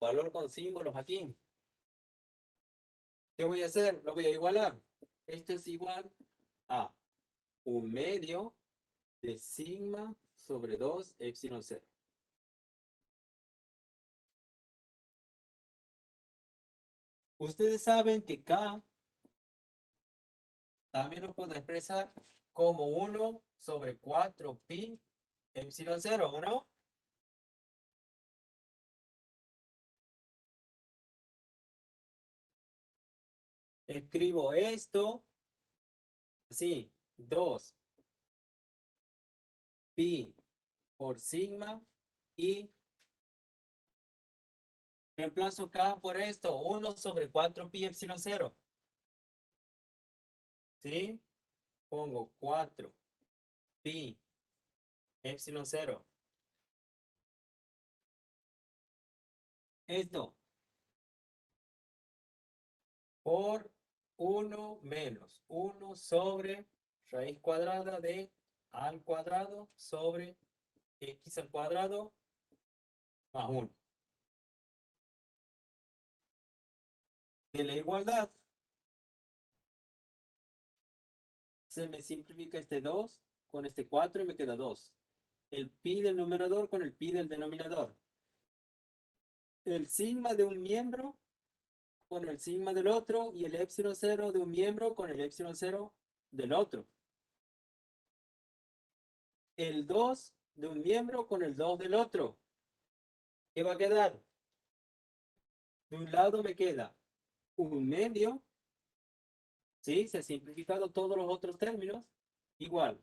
valor con símbolos aquí. ¿Qué voy a hacer? Lo voy a igualar. Esto es igual a 1/2 de sigma sobre 2 epsilon 0. Ustedes saben que K también lo puedo expresar como 1 sobre 4 pi epsilon 0, ¿o no? Escribo esto así, 2 pi por sigma y reemplazo K por esto, 1 sobre 4 pi epsilon 0. ¿Sí? Pongo 4 pi epsilon 0. Esto por 1 menos 1 sobre raíz cuadrada de a al cuadrado sobre x al cuadrado más 1. De la igualdad se me simplifica este 2 con este 4 y me queda 2. El pi del numerador con el pi del denominador. El sigma de un miembro con el sigma del otro y el epsilon 0 de un miembro con el epsilon 0 del otro. El 2 de un miembro con el 2 del otro. ¿Qué va a quedar? De un lado me queda 1/2. ¿Sí? Se han simplificado todos los otros términos. Igual.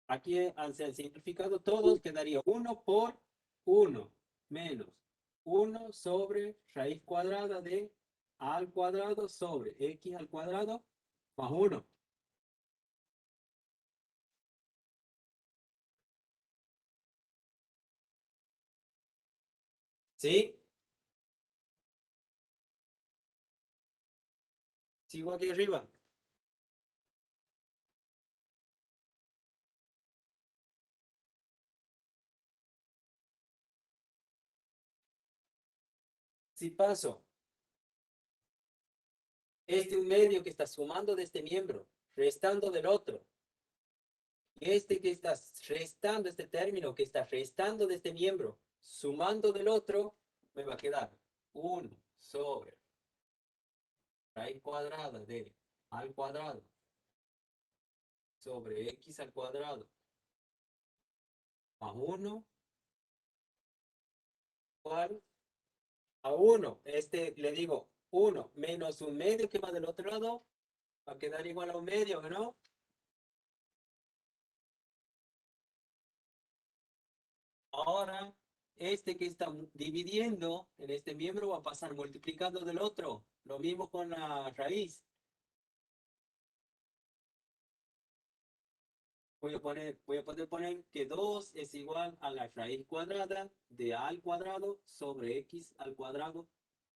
Aquí se han simplificado todos. Quedaría 1 por 1 menos 1 sobre raíz cuadrada de al cuadrado sobre x al cuadrado más 1. ¿Sí? Sigo aquí arriba. Si paso un medio que está sumando de este miembro, restando del otro, y que está restando, este término que está restando de este miembro, sumando del otro, me va a quedar 1 sobre raíz cuadrada de al cuadrado sobre x al cuadrado más 1 igual a 1. Le digo 1 menos un medio que va del otro lado, va a quedar igual a un medio, ¿no? Ahora, que está dividiendo en este miembro va a pasar multiplicando del otro. Lo mismo con la raíz. Voy a poder poner que 2 es igual a la raíz cuadrada de a al cuadrado sobre x al cuadrado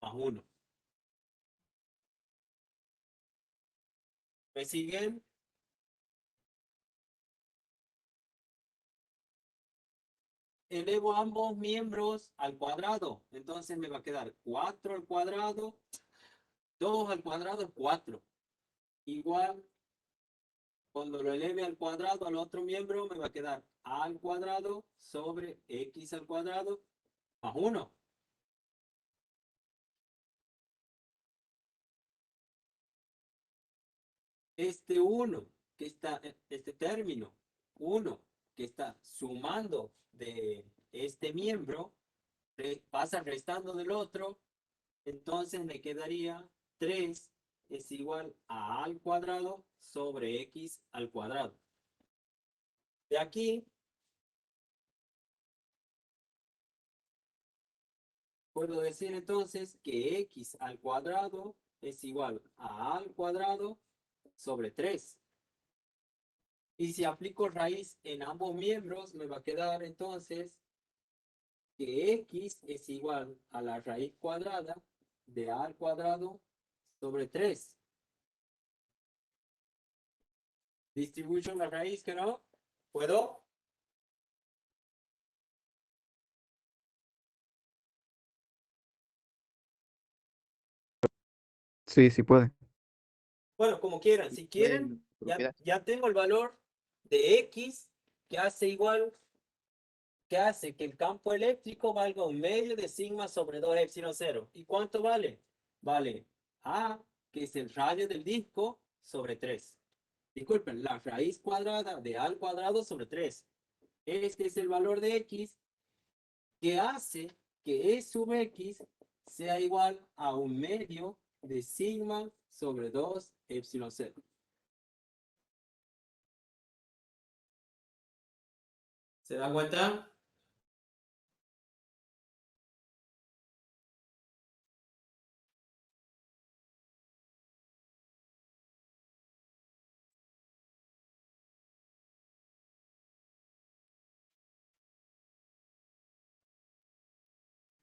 más 1. ¿Me siguen? Elevo ambos miembros al cuadrado. Entonces me va a quedar 4 al cuadrado, 2 al cuadrado, 4. Igual, cuando lo eleve al cuadrado al otro miembro, me va a quedar a al cuadrado sobre x al cuadrado más 1. Este 1 que está, este término, 1 que está sumando de este miembro, pasa restando del otro, entonces me quedaría 3 es igual a al cuadrado sobre x al cuadrado. De aquí, puedo decir entonces que x al cuadrado es igual a al cuadrado sobre 3. Y si aplico raíz en ambos miembros, me va a quedar entonces que x es igual a la raíz cuadrada de a al cuadrado sobre 3. Distribuyo la raíz, que no puedo. Sí, sí puede. Bueno, como quieran. Si quieren, ya tengo el valor de x que hace igual, que hace que el campo eléctrico valga un medio de sigma sobre 2 epsilon 0. ¿Y cuánto vale? Vale a, que es el radio del disco, sobre 3. Disculpen, la raíz cuadrada de a al cuadrado sobre 3. Este es el valor de x que hace que e sub x sea igual a un medio de sigma sobre 2 epsilon 0. ¿Se dan cuenta?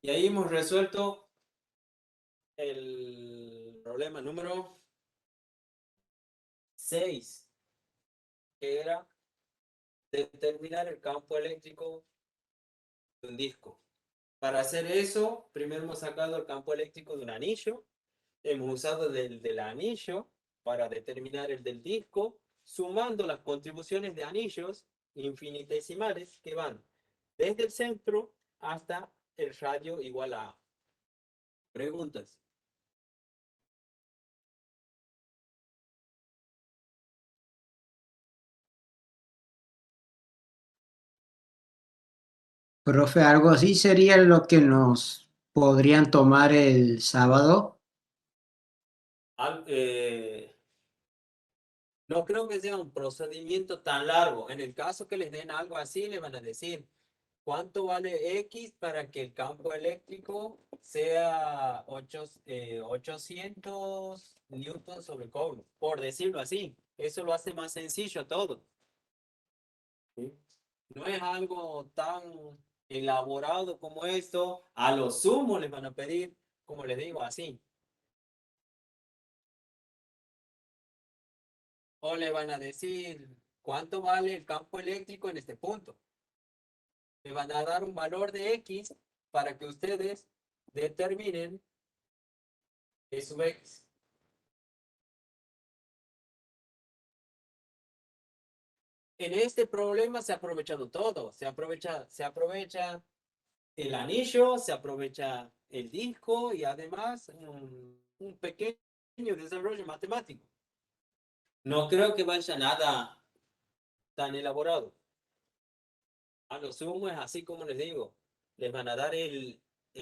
Y ahí hemos resuelto el problema número 6, que era determinar el campo eléctrico de un disco. Para hacer eso, primero hemos sacado el campo eléctrico de un anillo, hemos usado del anillo para determinar el del disco, sumando las contribuciones de anillos infinitesimales que van desde el centro hasta el radio igual a A. ¿Preguntas? Profe, algo así sería lo que nos podrían tomar el sábado. No creo que sea un procedimiento tan largo. En el caso que les den algo así, le van a decir, ¿Cuánto vale X para que el campo eléctrico sea 800 newtons sobre coulomb? Por decirlo así. Eso lo hace más sencillo todo. ¿Sí? No es algo tan elaborado como esto. A lo sumo les van a pedir, como les digo, así. O le van a decir, ¿cuánto vale el campo eléctrico en este punto? Le van a dar un valor de X para que ustedes determinen E sub X. En este problema se ha aprovechado todo. Se aprovecha el anillo, se aprovecha el disco y además un pequeño desarrollo matemático. No creo que vaya nada tan elaborado. A lo sumo es así como les digo. Les van a dar el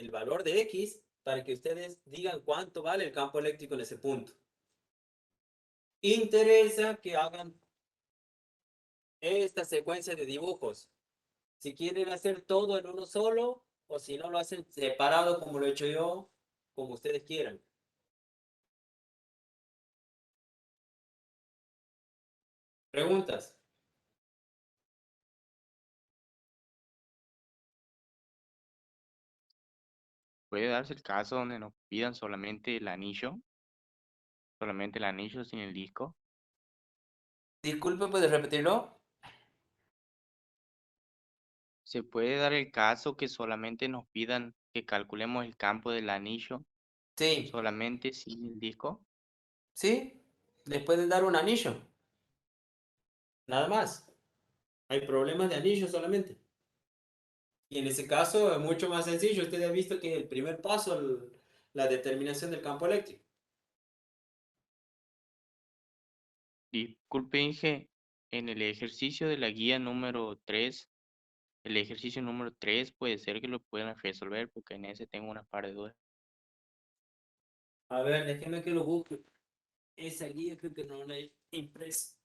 valor de X para que ustedes digan cuánto vale el campo eléctrico en ese punto. Interesa que hagan esta secuencia de dibujos. Si quieren hacer todo en uno solo o si no lo hacen separado como lo he hecho yo, como ustedes quieran. ¿Preguntas? ¿Puede darse el caso donde nos pidan solamente el anillo? Solamente el anillo sin el disco. Disculpe, ¿puede repetirlo? ¿Se puede dar el caso que solamente nos pidan que calculemos el campo del anillo Sí, solamente sin el disco? sí. Les pueden dar un anillo. Nada más. Hay problemas de anillo solamente. Y en ese caso es mucho más sencillo. Usted ha visto que el primer paso, la determinación del campo eléctrico. Disculpe, Inge, en el ejercicio de la guía número 3, el ejercicio número 3 puede ser que lo puedan resolver porque en ese tengo una par de dudas. A ver, déjeme que lo busque. Esa guía creo que no la he impreso.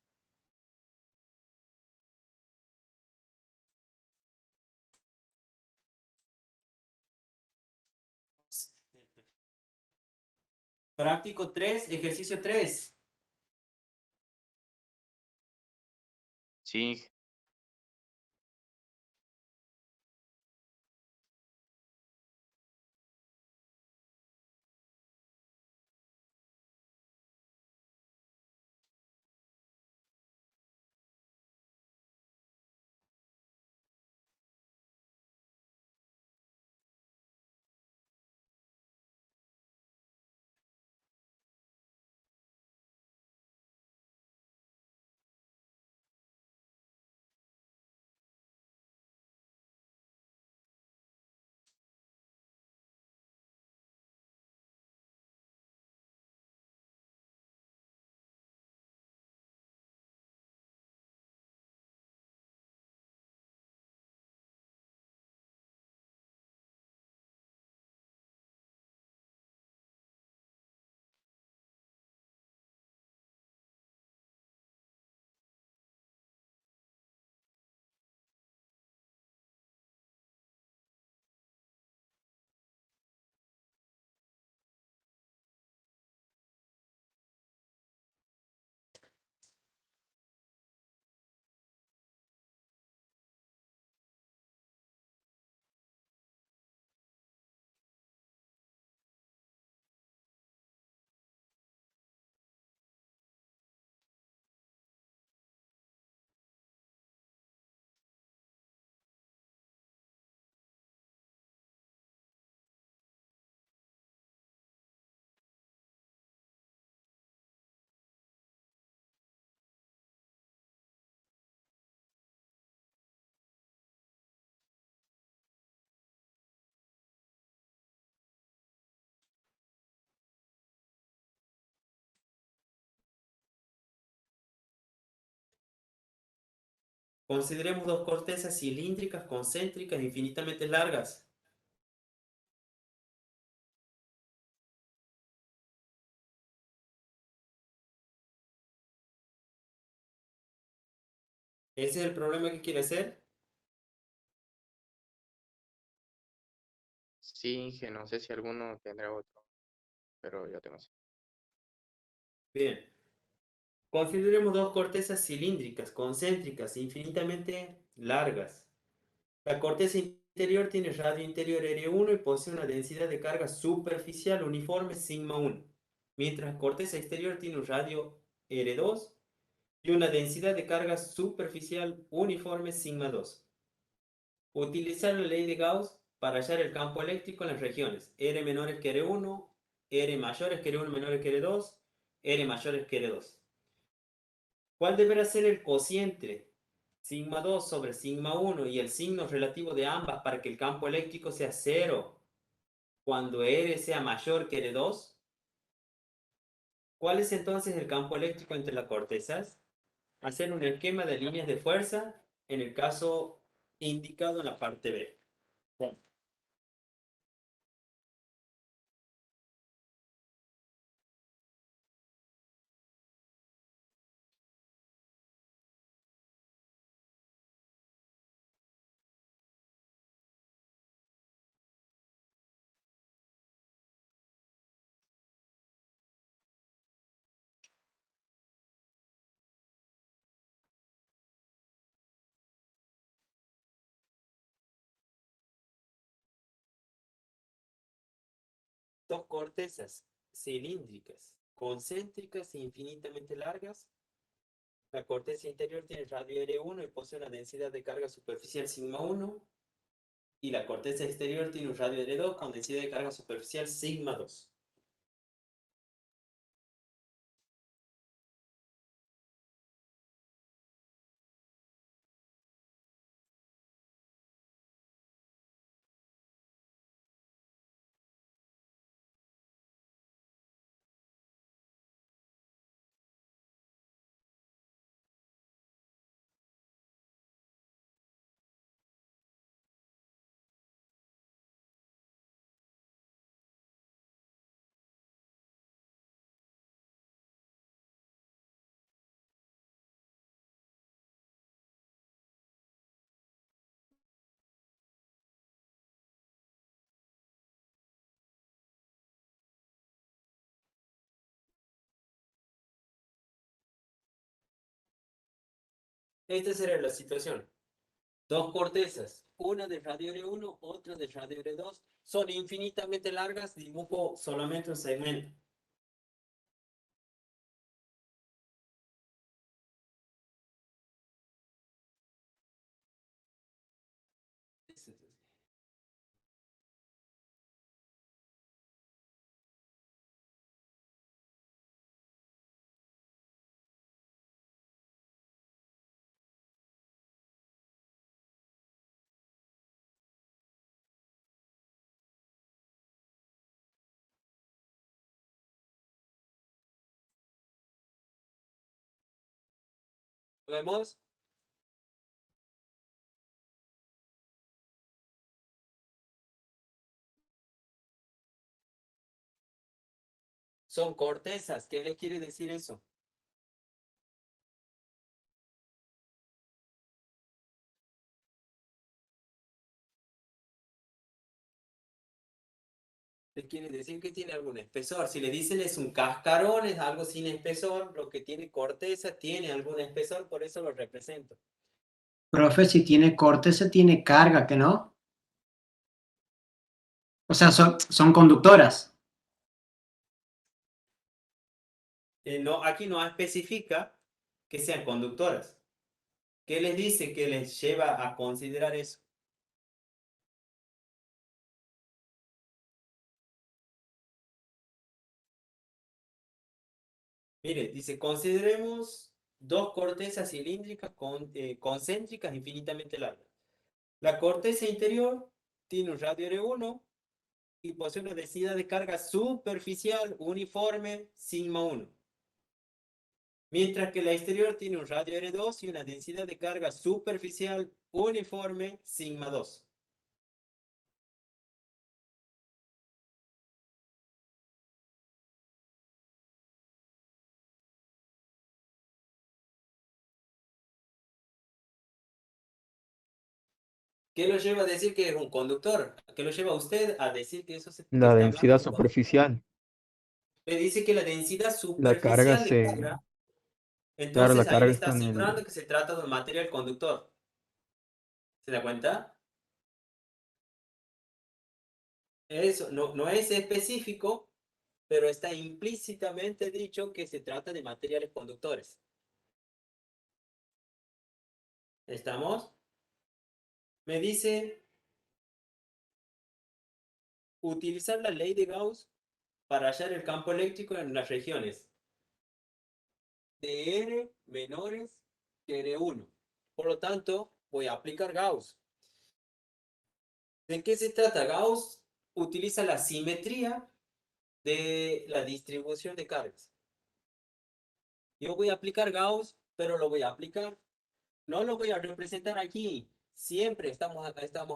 Práctico 3, ejercicio 3. Sí, Inge. Consideremos dos cortezas cilíndricas concéntricas infinitamente largas. ¿Ese es el problema que quiere hacer? Sí, Inge, no sé si alguno tendrá otro, pero yo tengo así. Bien. Consideremos dos cortezas cilíndricas, concéntricas, infinitamente largas. La corteza interior tiene radio interior R1 y posee una densidad de carga superficial uniforme sigma 1, mientras la corteza exterior tiene un radio R2 y una densidad de carga superficial uniforme sigma 2. Utilizar la ley de Gauss para hallar el campo eléctrico en las regiones R menores que R1, R mayores que R1 menores que R2, R mayores que R2. ¿Cuál deberá ser el cociente sigma 2 sobre sigma 1 y el signo relativo de ambas para que el campo eléctrico sea cero cuando R sea mayor que R2? ¿Cuál es entonces el campo eléctrico entre las cortezas? Hacer un esquema de líneas de fuerza en el caso indicado en la parte B. Bueno, dos cortezas cilíndricas, concéntricas e infinitamente largas. La corteza interior tiene radio R1 y posee una densidad de carga superficial sigma 1. Y la corteza exterior tiene un radio R2 con densidad de carga superficial sigma 2. Esta será la situación. Dos cortezas, una de radio R1, otra de radio R2, son infinitamente largas, dibujo solamente un segmento. ¿Vemos? Son cortezas. ¿Qué le quiere decir eso? Le quiere decir que tiene algún espesor. Si le dicen es un cascarón, es algo sin espesor. Lo que tiene corteza tiene algún espesor, por eso lo represento. Profe, si tiene corteza, tiene carga, ¿que no? O sea, son conductoras. No, aquí no especifica que sean conductoras. ¿Qué les dice que les lleva a considerar eso? Mire, dice, consideremos dos cortezas cilíndricas concéntricas infinitamente largas. La corteza interior tiene un radio R1 y posee una densidad de carga superficial uniforme sigma 1. Mientras que la exterior tiene un radio R2 y una densidad de carga superficial uniforme sigma 2. ¿Qué lo lleva a decir que es un conductor? ¿Qué lo lleva a usted a decir que eso que La está densidad hablando de un conductor? superficial. Me dice que la densidad La carga superficial de se... carga, Claro, la entonces ahí carga me está está en asegurando el... que se trata de un material conductor. ¿Se da cuenta? Eso no es específico, pero está implícitamente dicho que se trata de materiales conductores. ¿Estamos? Me dice utilizar la ley de Gauss para hallar el campo eléctrico en las regiones de R menores que R1. Por lo tanto, voy a aplicar Gauss. ¿De qué se trata? Gauss utiliza la simetría de la distribución de cargas. Yo voy a aplicar Gauss, pero lo voy a aplicar. No lo voy a representar aquí. Siempre estamos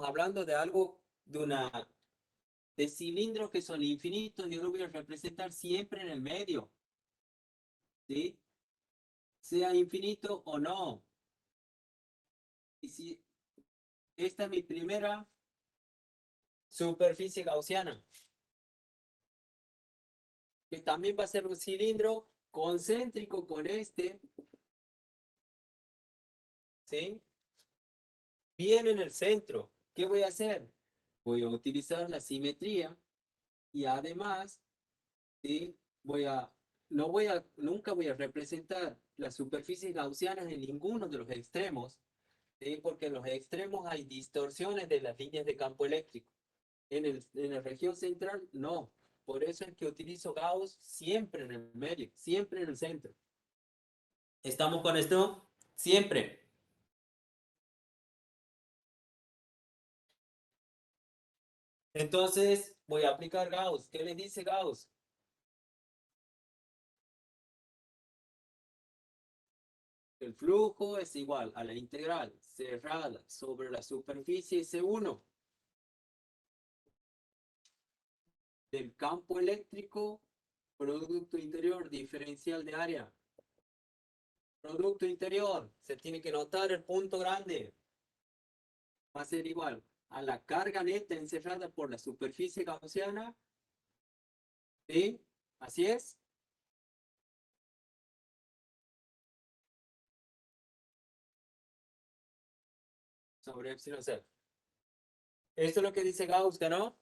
hablando de algo, de cilindros que son infinitos. Yo lo voy a representar siempre en el medio. ¿Sí? Sea infinito o no. Y si esta es mi primera superficie gaussiana, que también va a ser un cilindro concéntrico con este, ¿sí? Bien en el centro. ¿Qué voy a hacer? Voy a utilizar la simetría y además, ¿sí? Nunca voy a representar las superficies gaussianas en ninguno de los extremos, ¿sí? Porque en los extremos hay distorsiones de las líneas de campo eléctrico. En la región central, no. Por eso es que utilizo Gauss siempre en el medio, siempre en el centro. ¿Estamos con esto? Siempre. Entonces, voy a aplicar Gauss. ¿Qué le dice Gauss? El flujo es igual a la integral cerrada sobre la superficie S1 del campo eléctrico, producto interior diferencial de área. Producto interior, se tiene que notar el punto grande. Va a ser igual a la carga neta encerrada por la superficie gaussiana. ¿Sí? Así es. Sobre epsilon cero. Esto es lo que dice Gauss, ¿no?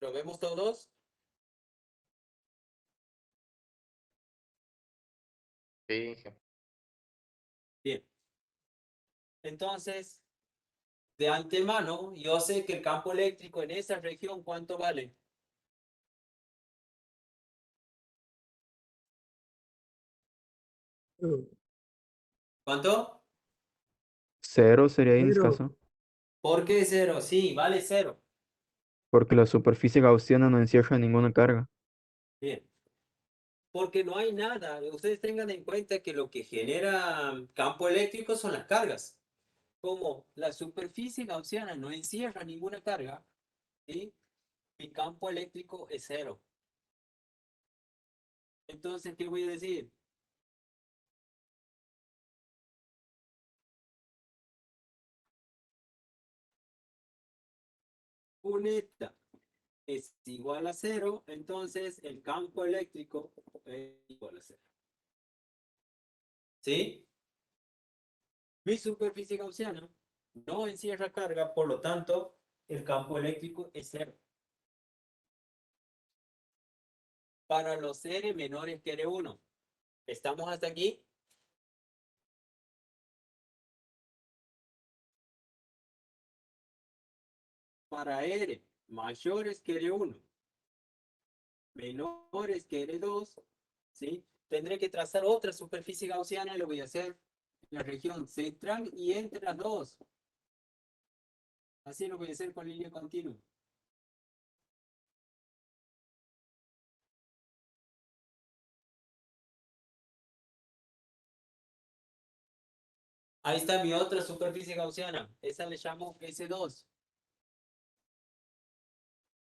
¿Lo vemos todos? Sí, jefe. Bien. Entonces, de antemano, yo sé que el campo eléctrico en esa región, ¿cuánto vale? ¿Cuánto? Cero sería ahí en ese caso, ¿Por qué cero? Sí, vale cero. porque la superficie gaussiana no encierra ninguna carga. Bien. Porque no hay nada. Ustedes tengan en cuenta que lo que genera campo eléctrico son las cargas. Como la superficie gaussiana no encierra ninguna carga, ¿sí? Mi campo eléctrico es cero. Entonces, ¿qué voy a decir? Uneta es igual a cero, entonces el campo eléctrico es igual a cero. ¿Sí? Mi superficie gaussiana no encierra carga, por lo tanto, el campo eléctrico es cero. Para los R menores que R1. ¿Estamos hasta aquí? Para R mayores que R1, menores que R2, ¿sí? Tendré que trazar otra superficie gaussiana y lo voy a hacer en la región central y entre las dos. Así lo voy a hacer con línea continua. Ahí está mi otra superficie gaussiana. Esa le llamo S2.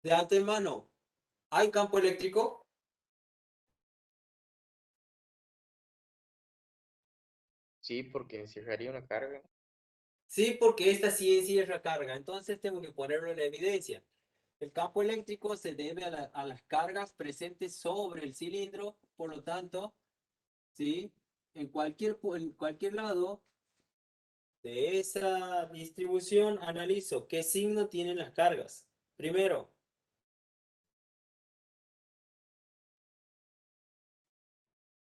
De antemano, ¿hay campo eléctrico? Sí, porque encierraría una carga. Sí, porque esta sí encierra carga, entonces tengo que ponerlo en evidencia. El campo eléctrico se debe a las cargas presentes sobre el cilindro, por lo tanto, ¿sí? En cualquier lado de esa distribución analizo qué signo tienen las cargas. Primero,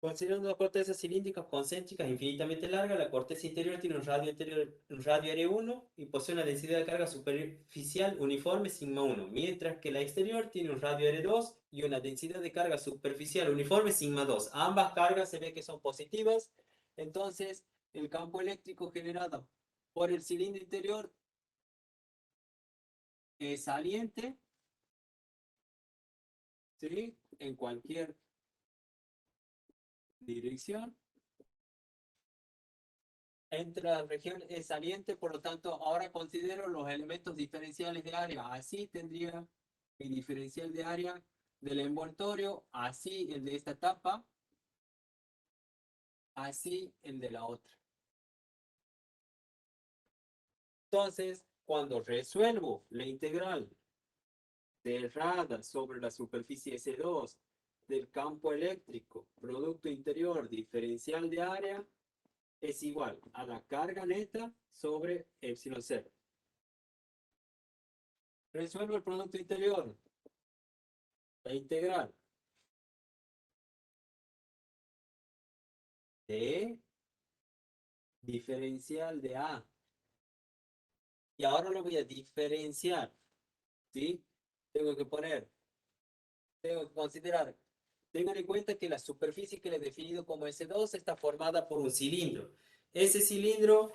considerando una corteza cilíndrica concéntrica infinitamente larga, la corteza interior tiene un radio R1 y posee una densidad de carga superficial uniforme sigma 1, mientras que la exterior tiene un radio R2 y una densidad de carga superficial uniforme sigma 2. Ambas cargas se ve que son positivas, entonces el campo eléctrico generado por el cilindro interior es saliente, ¿sí? En cualquier dirección. Entre la región es saliente, por lo tanto, ahora considero los elementos diferenciales de área. Así tendría mi diferencial de área del envoltorio, así el de esta tapa, así el de la otra. Entonces, cuando resuelvo la integral cerrada sobre la superficie S2 del campo eléctrico, producto interior diferencial de área, es igual a la carga neta sobre epsilon 0. Resuelvo el producto interior. La integral de diferencial de A. Y ahora lo voy a diferenciar. ¿Sí? Tengo que considerar. Tengan en cuenta que la superficie que le he definido como S2 está formada por un cilindro. Ese cilindro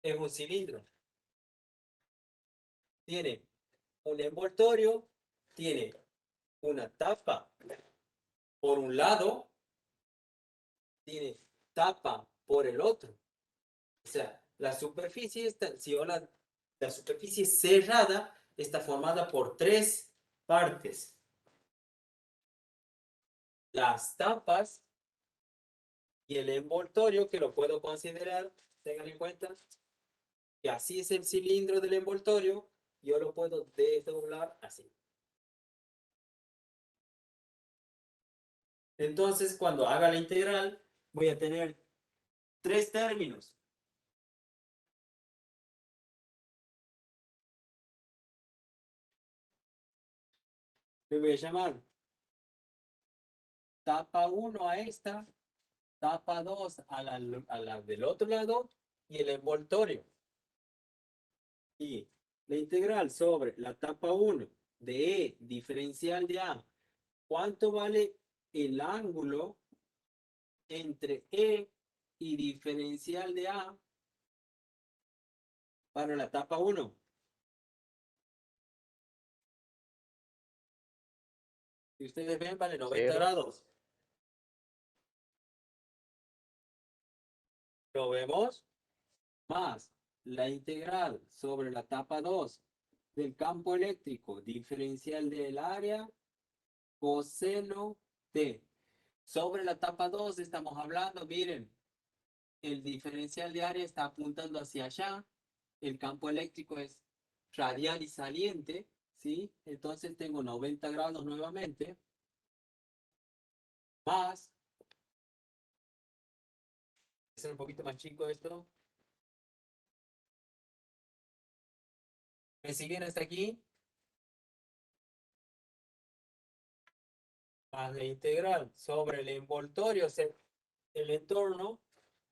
es un cilindro. Tiene un envoltorio, tiene una tapa por un lado, tiene tapa por el otro. O sea, la superficie está, la superficie cerrada está formada por tres partes. Las tapas y el envoltorio, que lo puedo considerar, tengan en cuenta que así es el cilindro del envoltorio, yo lo puedo desdoblar así. Entonces, cuando haga la integral, voy a tener tres términos. Le voy a llamar tapa 1 a esta, tapa 2 a la del otro lado y el envoltorio. Y la integral sobre la tapa 1 de E diferencial de A. ¿Cuánto vale el ángulo entre E y diferencial de A para la tapa 1? Si ustedes ven, vale 90 Cero. grados. Lo vemos más la integral sobre la tapa 2 del campo eléctrico diferencial del área coseno de. Sobre la tapa 2 estamos hablando, miren, el diferencial de área está apuntando hacia allá, el campo eléctrico es radial y saliente, ¿sí? Entonces tengo 90 grados nuevamente, más, voy a hacer un poquito más chico esto. ¿Me siguen hasta aquí? Más la integral sobre el envoltorio, o sea, el entorno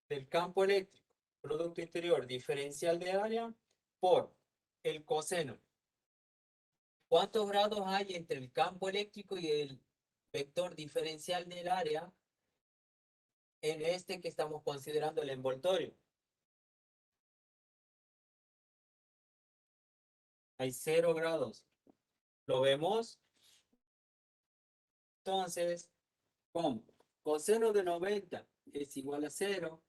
del campo eléctrico, producto interior diferencial de área, por el coseno. ¿Cuántos grados hay entre el campo eléctrico y el vector diferencial del área en este que estamos considerando el envoltorio? Hay 0 grados. ¿Lo vemos? Entonces, ¿cómo? Coseno de 90 es igual a 0.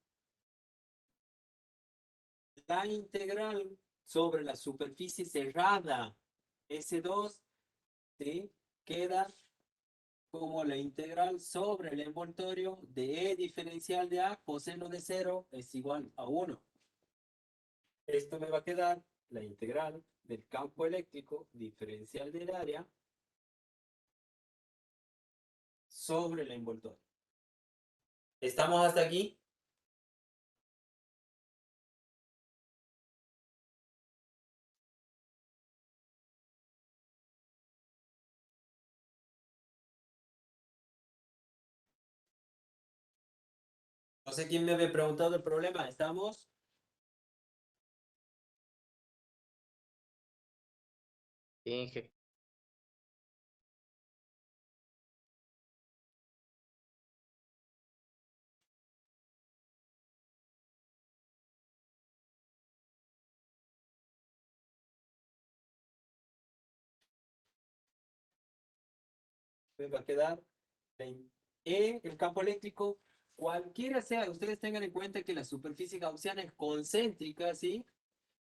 La integral sobre la superficie cerrada S2, ¿sí? Queda como la integral sobre el envoltorio de E diferencial de A coseno de 0 es igual a 1. Esto me va a quedar la integral del campo eléctrico diferencial del área sobre el envoltorio. ¿Estamos hasta aquí? No sé quién me había preguntado el problema. ¿Estamos? Inge. Me va a quedar el campo eléctrico, cualquiera sea, ustedes tengan en cuenta que la superficie gaussiana es concéntrica, ¿sí?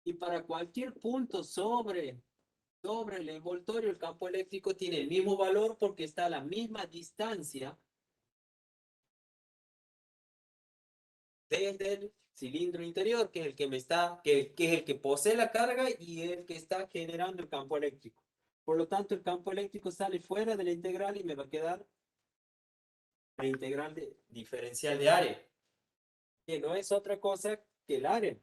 Y para cualquier punto sobre el envoltorio, el campo eléctrico tiene el mismo valor porque está a la misma distancia desde el cilindro interior, que es el que que es el que posee la carga y el que está generando el campo eléctrico. Por lo tanto, el campo eléctrico sale fuera de la integral y me va a quedar la integral diferencial de área, que no es otra cosa que el área.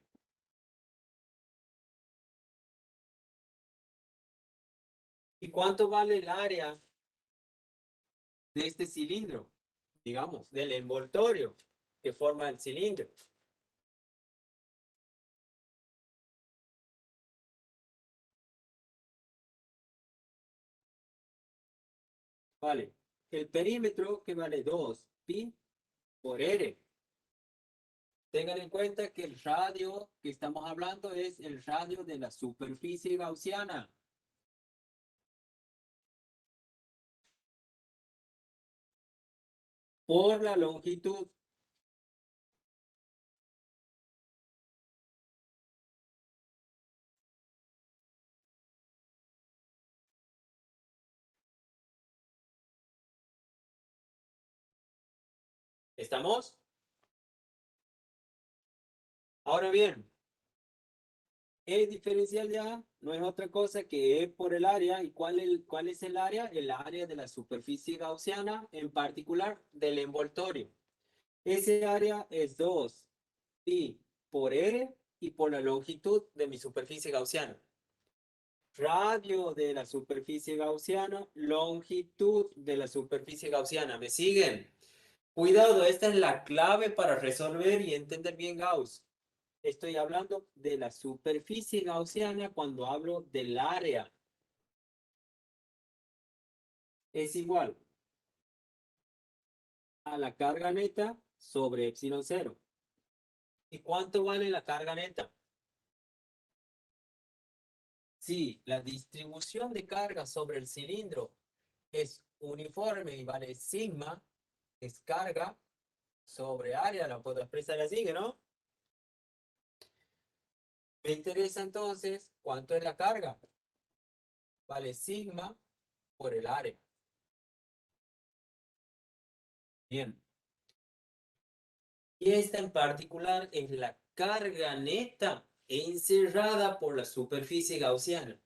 ¿Y cuánto vale el área de este cilindro? Digamos, del envoltorio que forma el cilindro. Vale, el perímetro que vale 2 pi por r. Tengan en cuenta que el radio que estamos hablando es el radio de la superficie gaussiana. Por la longitud. ¿Estamos? Ahora bien, E diferencial de A no es otra cosa que E por el área. ¿Y cuál es el área? El área de la superficie gaussiana, en particular del envoltorio. Ese área es 2 pi por R y por la longitud de mi superficie gaussiana. Radio de la superficie gaussiana, longitud de la superficie gaussiana. ¿Me siguen? Cuidado, esta es la clave para resolver y entender bien Gauss. Estoy hablando de la superficie gaussiana cuando hablo del área. Es igual a la carga neta sobre epsilon 0. ¿Y cuánto vale la carga neta? Sí, la distribución de carga sobre el cilindro es uniforme y vale sigma, es carga sobre área, la puedo expresar así, ¿no? Me interesa entonces cuánto es la carga. Vale sigma por el área. Bien. Y esta en particular es la carga neta encerrada por la superficie gaussiana.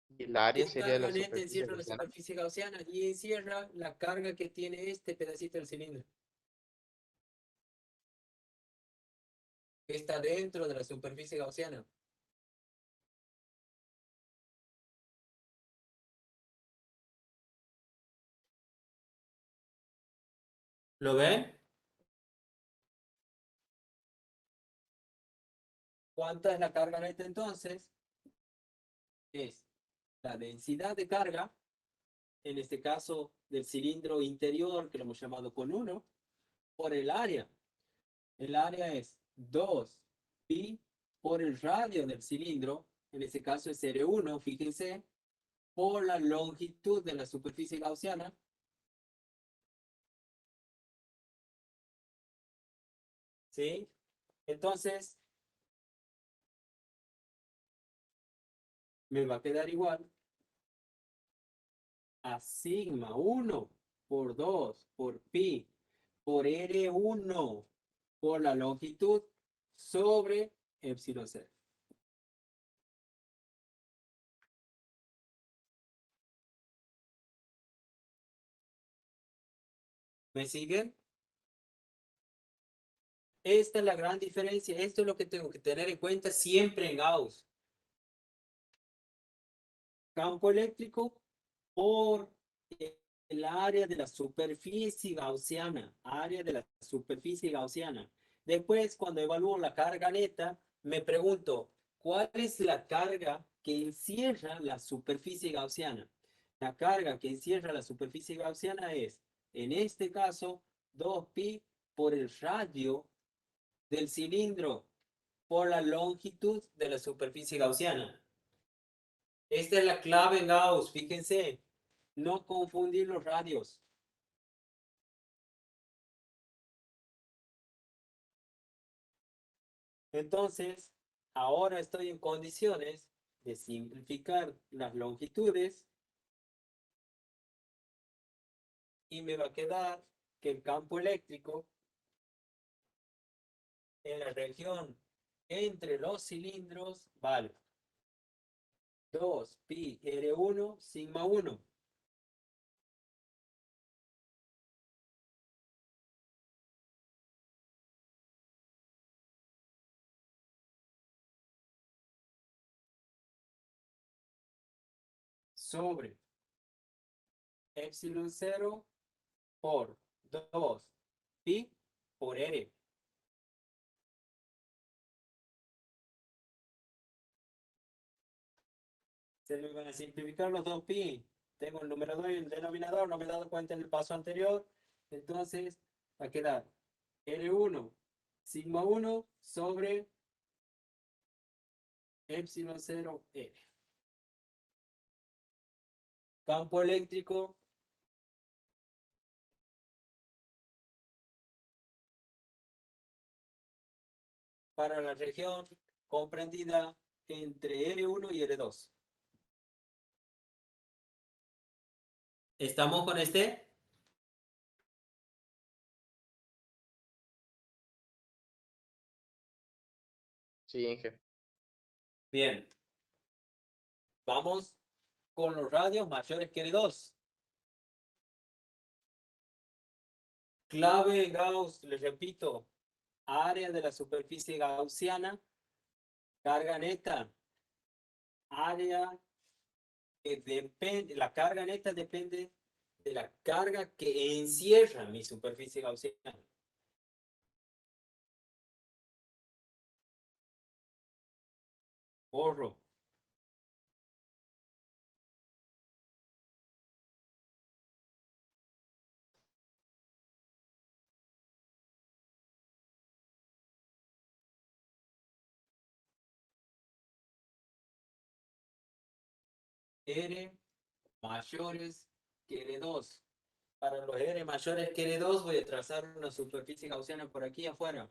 Y el área ¿Qué sería la carga neta superficie encierra la gaussiana. superficie gaussiana? Y encierra la carga que tiene este pedacito del cilindro. Que está dentro de la superficie gaussiana. ¿Lo ven? ¿Cuánta es la carga neta entonces? Es la densidad de carga, en este caso del cilindro interior, que lo hemos llamado con 1, por el área. El área es 2 pi por el radio del cilindro, en este caso es R1, fíjense, por la longitud de la superficie gaussiana. ¿Sí? Entonces, me va a quedar igual a sigma 1 por 2 por pi por R1 por la longitud sobre epsilon 0. ¿Me siguen? Esta es la gran diferencia. Esto es lo que tengo que tener en cuenta siempre en Gauss. Campo eléctrico por el área de la superficie gaussiana. Área de la superficie gaussiana. Después, cuando evalúo la carga neta, me pregunto, ¿cuál es la carga que encierra la superficie gaussiana? La carga que encierra la superficie gaussiana es, en este caso, 2pi por el radio del cilindro por la longitud de la superficie gaussiana. Esta es la clave en Gauss, fíjense, no confundir los radios. Entonces, ahora estoy en condiciones de simplificar las longitudes y me va a quedar que el campo eléctrico en la región entre los cilindros vale 2 pi R1 sigma 1. Sobre epsilon 0 por 2 pi por R. Se me van a simplificar los 2 pi. Tengo el numerador y el denominador, no me he dado cuenta en el paso anterior. Entonces, va a quedar R1 sigma 1 sobre epsilon 0 R. Campo eléctrico para la región comprendida entre R1 y R2. ¿Estamos con este? Sí, Inge. Bien. Vamos con los radios mayores que R2. Clave Gauss, les repito, área de la superficie gaussiana, carga neta, área que depende, la carga neta depende de la carga que encierra mi superficie gaussiana. Borro. R mayores que R2. Para los R mayores que R2 voy a trazar una superficie gaussiana por aquí afuera.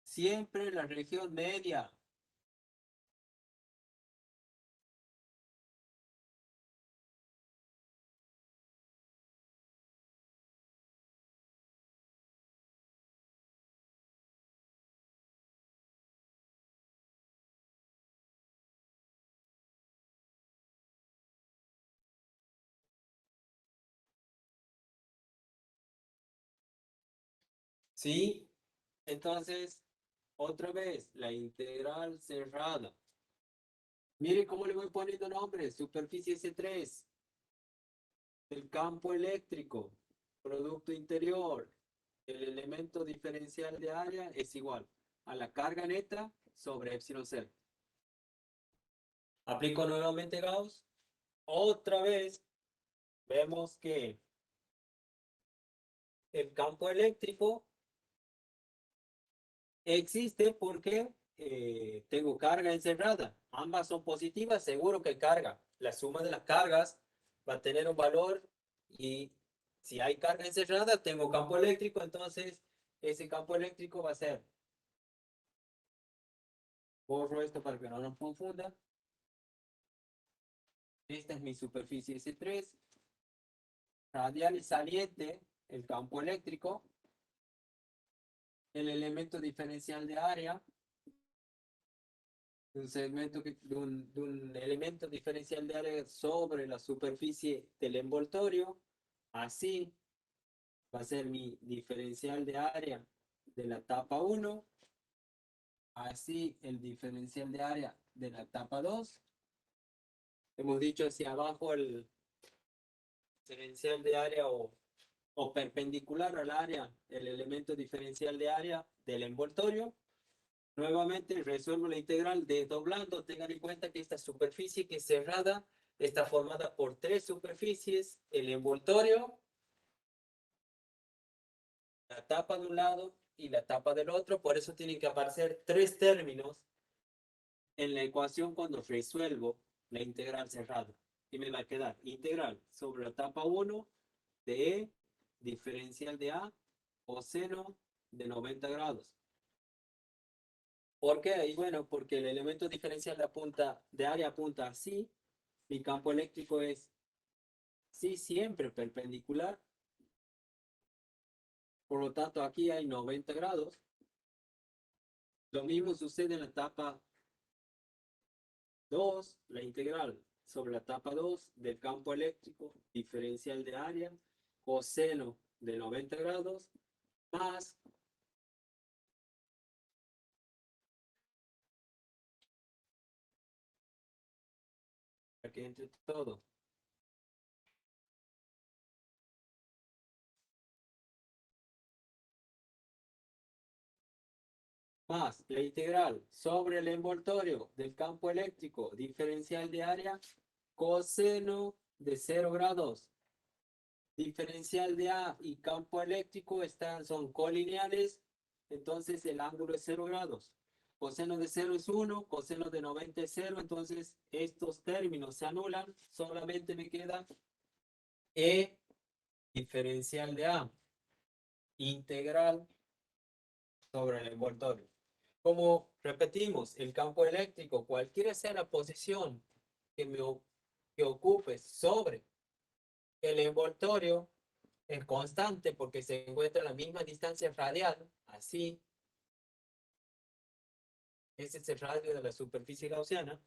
Siempre la región media. ¿Sí? Entonces, otra vez, la integral cerrada. Mire cómo le voy poniendo nombres. Superficie S3. El campo eléctrico. Producto interior. El elemento diferencial de área es igual a la carga neta sobre epsilon 0. Aplico nuevamente Gauss. Otra vez vemos que el campo eléctrico existe porque tengo carga encerrada. Ambas son positivas, seguro que carga. La suma de las cargas va a tener un valor y si hay carga encerrada, tengo campo eléctrico, entonces ese campo eléctrico va a ser Borro esto para que no nos confunda. Esta es mi superficie S3. Radial y saliente, el campo eléctrico. El elemento diferencial de área. Un segmento de un elemento diferencial de área sobre la superficie del envoltorio. Así va a ser mi diferencial de área de la etapa 1. Así el diferencial de área de la etapa 2. Hemos dicho hacia abajo el diferencial de área o perpendicular al área, el elemento diferencial de área del envoltorio. Nuevamente resuelvo la integral desdoblando. Tengan en cuenta que esta superficie que es cerrada está formada por tres superficies: el envoltorio, la tapa de un lado y la tapa del otro. Por eso tienen que aparecer tres términos en la ecuación cuando resuelvo la integral cerrada. Y me va a quedar integral sobre la tapa 1 de E, diferencial de A, coseno de 90 grados. ¿Por qué? Y bueno, porque el elemento diferencial de área apunta así. Mi campo eléctrico es sí siempre perpendicular. Por lo tanto, aquí hay 90 grados. Lo mismo sucede en la etapa 2, la integral sobre la etapa 2 del campo eléctrico, diferencial de área, coseno de 90 grados, más para que entre todo. Más la integral sobre el envoltorio del campo eléctrico, diferencial de área, coseno de 0 grados. Diferencial de A y campo eléctrico son colineales, entonces el ángulo es 0 grados. Coseno de 0 es 1, coseno de 90 es 0, entonces estos términos se anulan, solamente me queda E diferencial de A, integral sobre el envoltorio. Como repetimos, el campo eléctrico, cualquiera sea la posición que ocupe sobre el envoltorio, es constante porque se encuentra a la misma distancia radial, así. Ese es el radio de la superficie gaussiana.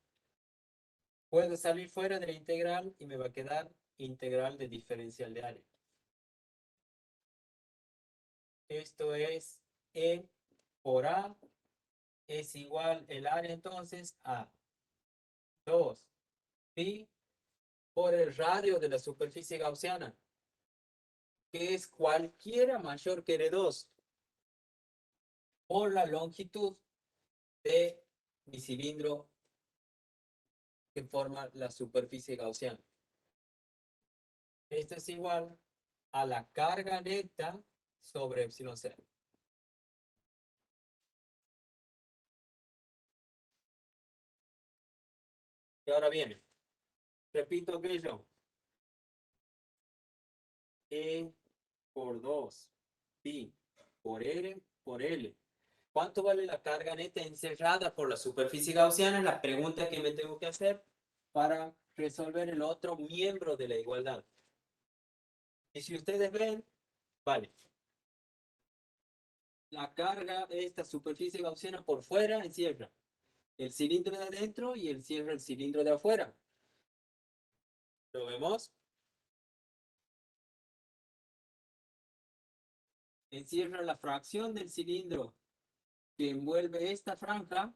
Puedo salir fuera de la integral y me va a quedar integral de diferencial de área. Esto es E por A es igual el área entonces a 2 pi por el radio de la superficie gaussiana, que es cualquiera mayor que R2 por la longitud de mi cilindro que forma la superficie gaussiana. Esto es igual a la carga neta sobre epsilon 0. Y ahora viene, repito aquello. E por 2, pi por R por L. ¿Cuánto vale la carga neta encerrada por la superficie gaussiana? Es la pregunta que me tengo que hacer para resolver el otro miembro de la igualdad. Y si ustedes ven, vale. La carga de esta superficie gaussiana por fuera encierra el cilindro de adentro y encierra el cilindro de afuera. ¿Lo vemos? Encierra la fracción del cilindro que envuelve esta franja,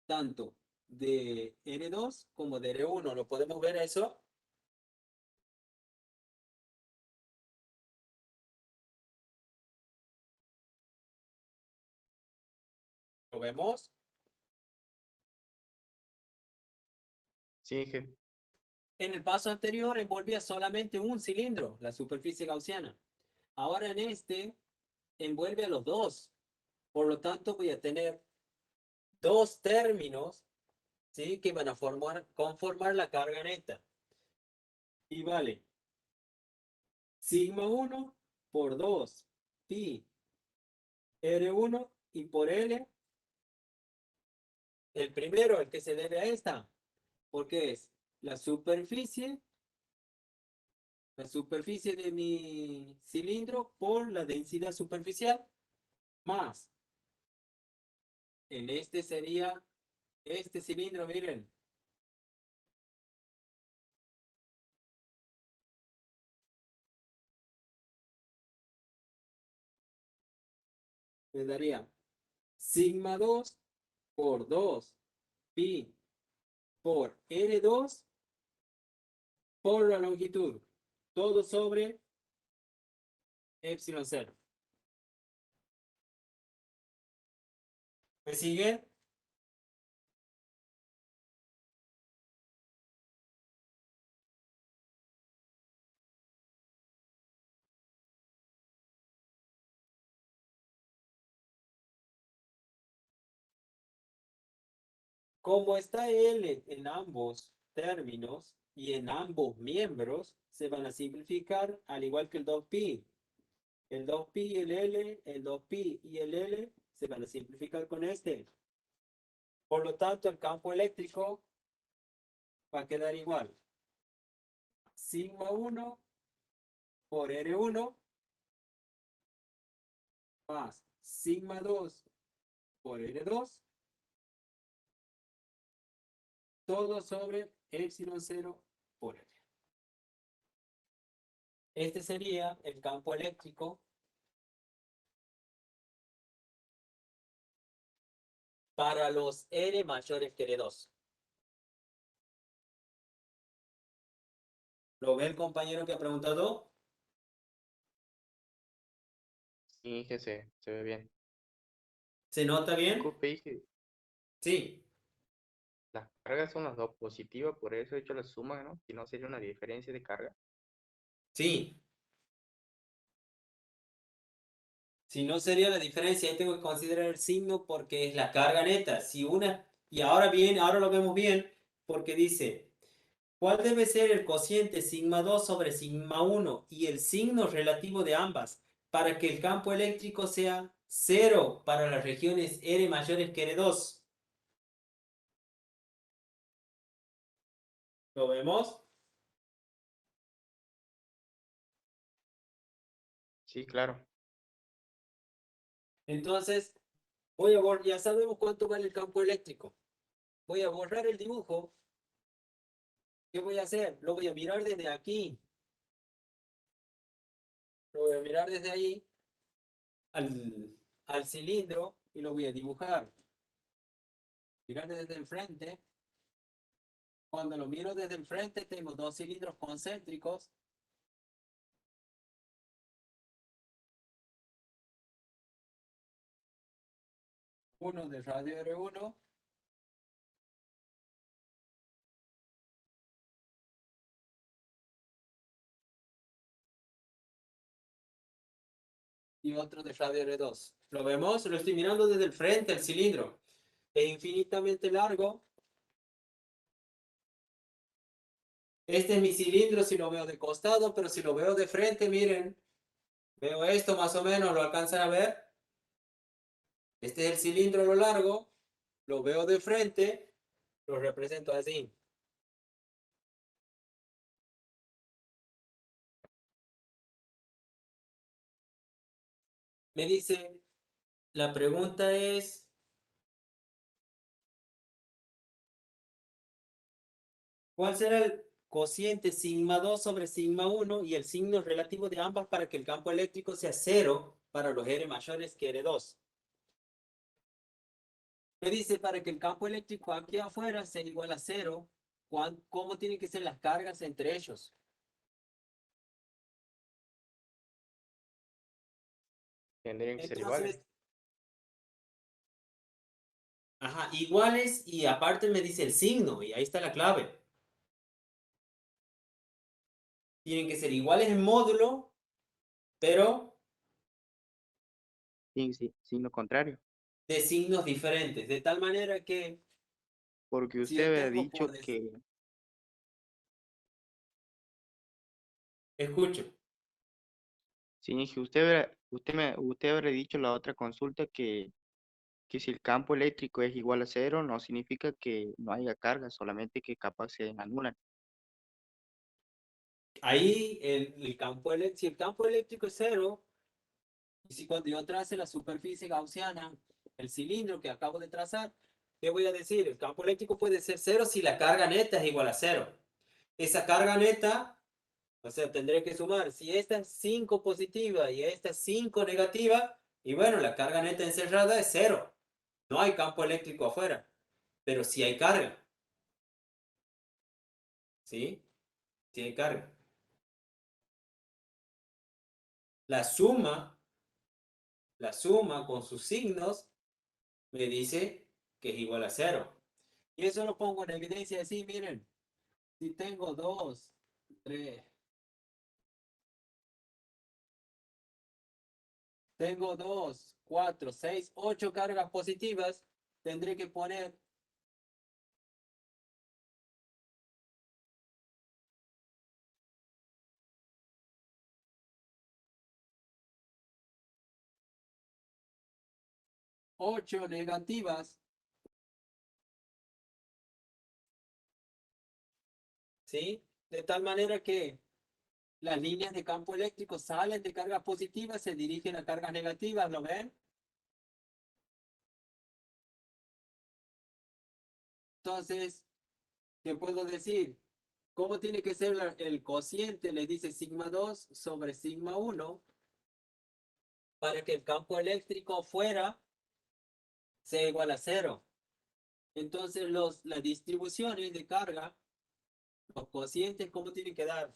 tanto de R2 como de R1. ¿Lo podemos ver eso? ¿Lo vemos? Sí, jefe. En el paso anterior envolvía solamente un cilindro, la superficie gaussiana. Ahora en este envuelve a los dos. Por lo tanto voy a tener dos términos, ¿sí?, que van a conformar la carga neta. Y vale sigma 1 por 2 pi R1 y por L El primero, el que se debe a esta, porque es la superficie de mi cilindro por la densidad superficial, más en este sería este cilindro, miren. Me daría sigma 2 por 2 pi por R2 por la longitud. Todo sobre epsilon 0. ¿Me siguen? Como está L en ambos términos y en ambos miembros, se van a simplificar al igual que el 2pi. El 2pi, el L, el 2pi y el L se van a simplificar con este. Por lo tanto, el campo eléctrico va a quedar igual. Sigma 1 por R1 más sigma 2 por R2 todo sobre epsilon 0 por L. Este sería el campo eléctrico para los R mayores que R2. ¿Lo ve el compañero que ha preguntado? Sí, que se ve bien. ¿Se nota bien? Disculpe, dije, Sí. las cargas son las dos positivas, por eso he hecho la suma, ¿no? Si no sería una diferencia de carga. Sí. Si no sería la diferencia, ahí tengo que considerar el signo porque es la carga neta. Si una, y ahora bien, ahora lo vemos bien, porque dice, ¿cuál debe ser el cociente sigma 2 sobre sigma 1 y el signo relativo de ambas para que el campo eléctrico sea 0 para las regiones R mayores que R2? ¿Lo vemos? Sí, claro. Entonces, ya sabemos cuánto vale el campo eléctrico. Voy a borrar el dibujo. ¿Qué voy a hacer? Lo voy a mirar desde aquí. Lo voy a mirar desde ahí al cilindro y lo voy a dibujar. Mirar desde el frente. Cuando lo miro desde el frente, tengo dos cilindros concéntricos. Uno de radio R1 y otro de radio R2. ¿Lo vemos? Lo estoy mirando desde el frente, el cilindro. Es infinitamente largo. Este es mi cilindro si lo veo de costado, pero si lo veo de frente, miren, veo esto más o menos, ¿lo alcanzan a ver? Este es el cilindro a lo largo, lo veo de frente, lo represento así. Me dice, la pregunta es, ¿cuál será el cociente sigma 2 sobre sigma 1 y el signo relativo de ambas para que el campo eléctrico sea 0 para los R mayores que R2? Me dice, para que el campo eléctrico aquí afuera sea igual a 0, ¿cómo tienen que ser las cargas entre ellos? Tendrían que ser iguales. Entonces, ajá, iguales y aparte me dice el signo y ahí está la clave. Tienen que ser iguales en módulo, pero Sí, sí, signo contrario. de signos diferentes, de tal manera que Porque si usted yo había tengo dicho por que, escucho, sí, dije, usted habría dicho en la otra consulta que que si el campo eléctrico es igual a cero, no significa que no haya carga, solamente que capaz se anulan. Ahí el campo eléctrico, si el campo eléctrico es cero, y si cuando yo trace la superficie gaussiana, el cilindro que acabo de trazar, ¿qué voy a decir? El campo eléctrico puede ser cero si la carga neta es igual a cero. Esa carga neta, o sea, tendré que sumar, si esta es 5 positiva y esta es 5 negativa, y bueno, la carga neta encerrada es cero. No hay campo eléctrico afuera, pero sí hay carga. ¿Sí? Sí hay carga. La suma con sus signos me dice que es igual a cero. Y eso lo pongo en evidencia así, miren. Si tengo 2, 3, tengo 2, 4, 6, 8 cargas positivas, tendré que poner 8 negativas, ¿sí? De tal manera que las líneas de campo eléctrico salen de cargas positivas, se dirigen a cargas negativas, ¿lo ven? Entonces, ¿qué puedo decir? ¿Cómo tiene que ser el cociente? Le dice sigma 2 sobre sigma 1 para que el campo eléctrico fuera sea igual a cero. Entonces, las distribuciones de carga, los cocientes, ¿cómo tienen que dar?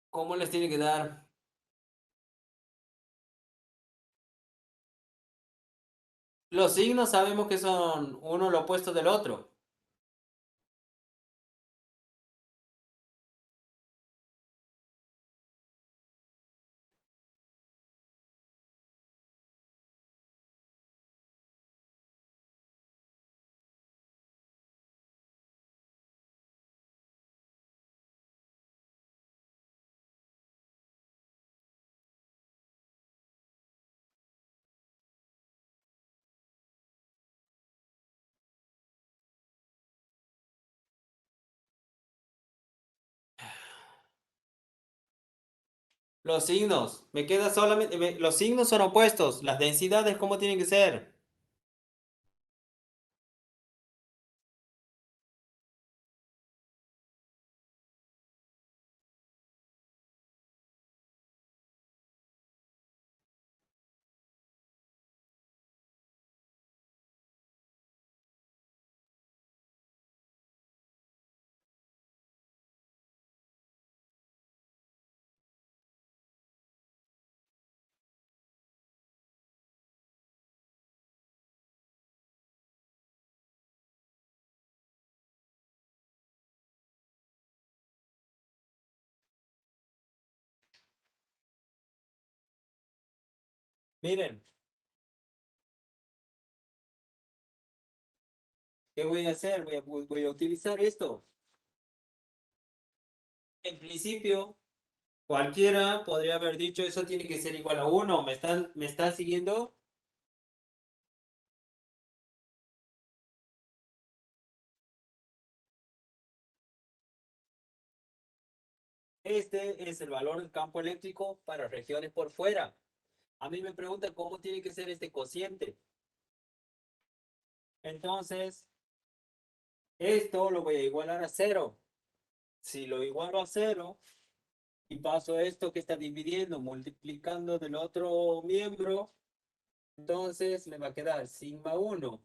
¿Cómo les tiene que dar? Los signos sabemos que son uno lo opuesto del otro. Los signos, me queda solamente, los signos son opuestos, las densidades, ¿cómo tienen que ser? Miren, ¿qué voy a hacer? Voy a utilizar esto. En principio, cualquiera podría haber dicho eso tiene que ser igual a 1. ¿Me están siguiendo? Este es el valor del campo eléctrico para regiones por fuera. A mí me preguntan cómo tiene que ser este cociente. Entonces, esto lo voy a igualar a 0. Si lo igualo a 0 y paso esto que está dividiendo, multiplicando del otro miembro, entonces me va a quedar sigma 1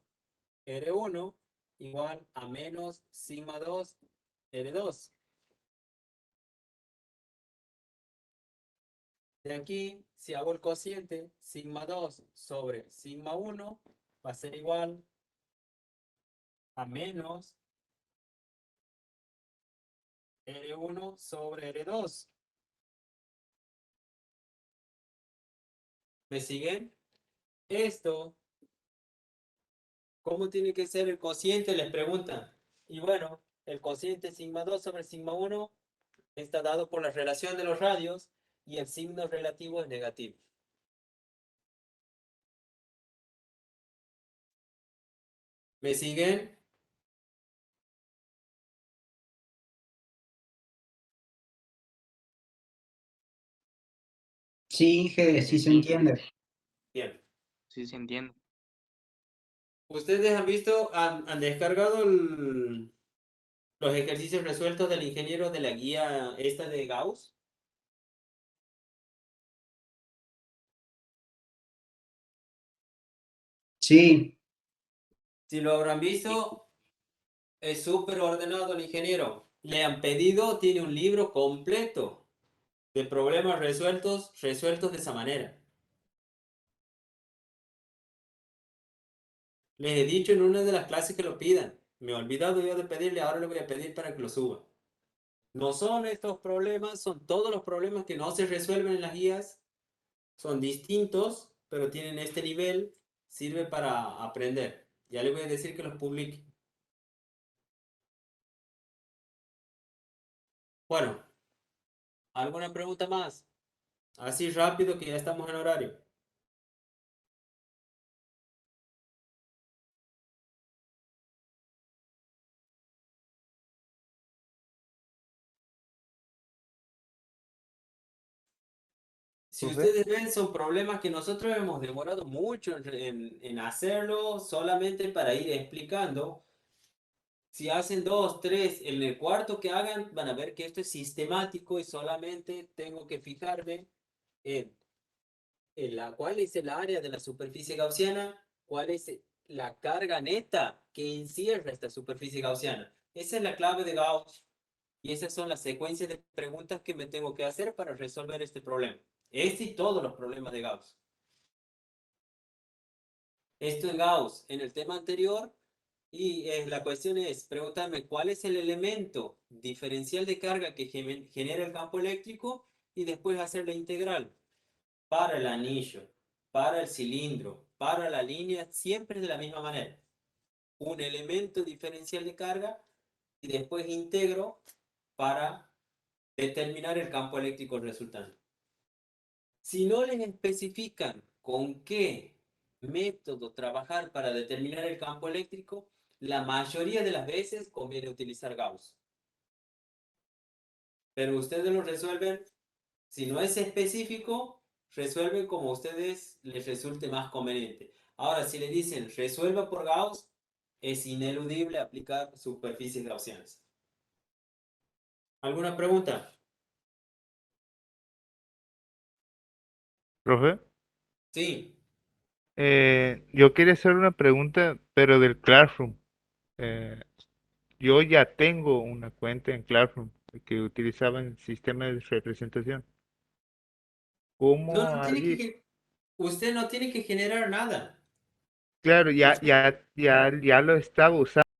R1 igual a menos sigma 2 R2. De aquí, si hago el cociente, sigma 2 sobre sigma 1 va a ser igual a menos R1 sobre R2. ¿Me siguen? Esto, ¿cómo tiene que ser el cociente? Les preguntan. Y bueno, el cociente sigma 2 sobre sigma 1 está dado por la relación de los radios y el signo relativo es negativo. ¿Me siguen? Sí, Inge, sí se entiende. Bien. Sí, se entiende. ¿Ustedes han visto, han descargado los ejercicios resueltos del ingeniero de la guía esta de Gauss? Sí, Si lo habrán visto, es súper ordenado el ingeniero. Le han pedido, tiene un libro completo de problemas resueltos de esa manera. Les he dicho en una de las clases que lo pidan. Me he olvidado yo de pedirle, ahora le voy a pedir para que lo suba. No son estos problemas, son todos los problemas que no se resuelven en las guías. Son distintos, pero tienen este nivel, sirve para aprender. Ya le voy a decir que los publique. Bueno, ¿alguna pregunta más? Así rápido que ya estamos en horario. Si Profe. ustedes ven, son problemas que nosotros hemos demorado mucho en hacerlo solamente para ir explicando. Si hacen dos, tres, en el cuarto que hagan, van a ver que esto es sistemático y solamente tengo que fijarme en cuál es el área de la superficie gaussiana, cuál es la carga neta que encierra esta superficie gaussiana. Esa es la clave de Gauss y esas son las secuencias de preguntas que me tengo que hacer para resolver este problema. Este y todos los problemas de Gauss. Esto en Gauss, en el tema anterior, y la cuestión es preguntarme cuál es el elemento diferencial de carga que genera el campo eléctrico y después hacer la integral para el anillo, para el cilindro, para la línea, siempre de la misma manera. Un elemento diferencial de carga y después integro para determinar el campo eléctrico resultante. Si no les especifican con qué método trabajar para determinar el campo eléctrico, la mayoría de las veces conviene utilizar Gauss. Pero ustedes lo resuelven, si no es específico, resuelven como a ustedes les resulte más conveniente. Ahora, si le dicen resuelva por Gauss, es ineludible aplicar superficies gaussianas. ¿Alguna pregunta? Profe, Sí. yo quería hacer una pregunta, pero del Classroom. Eh, yo ya tengo una cuenta en Classroom que utilizaba en sistema de representación. No, ¿Cómo no tiene alguien? usted no tiene que generar nada. Claro, ya lo estaba usando.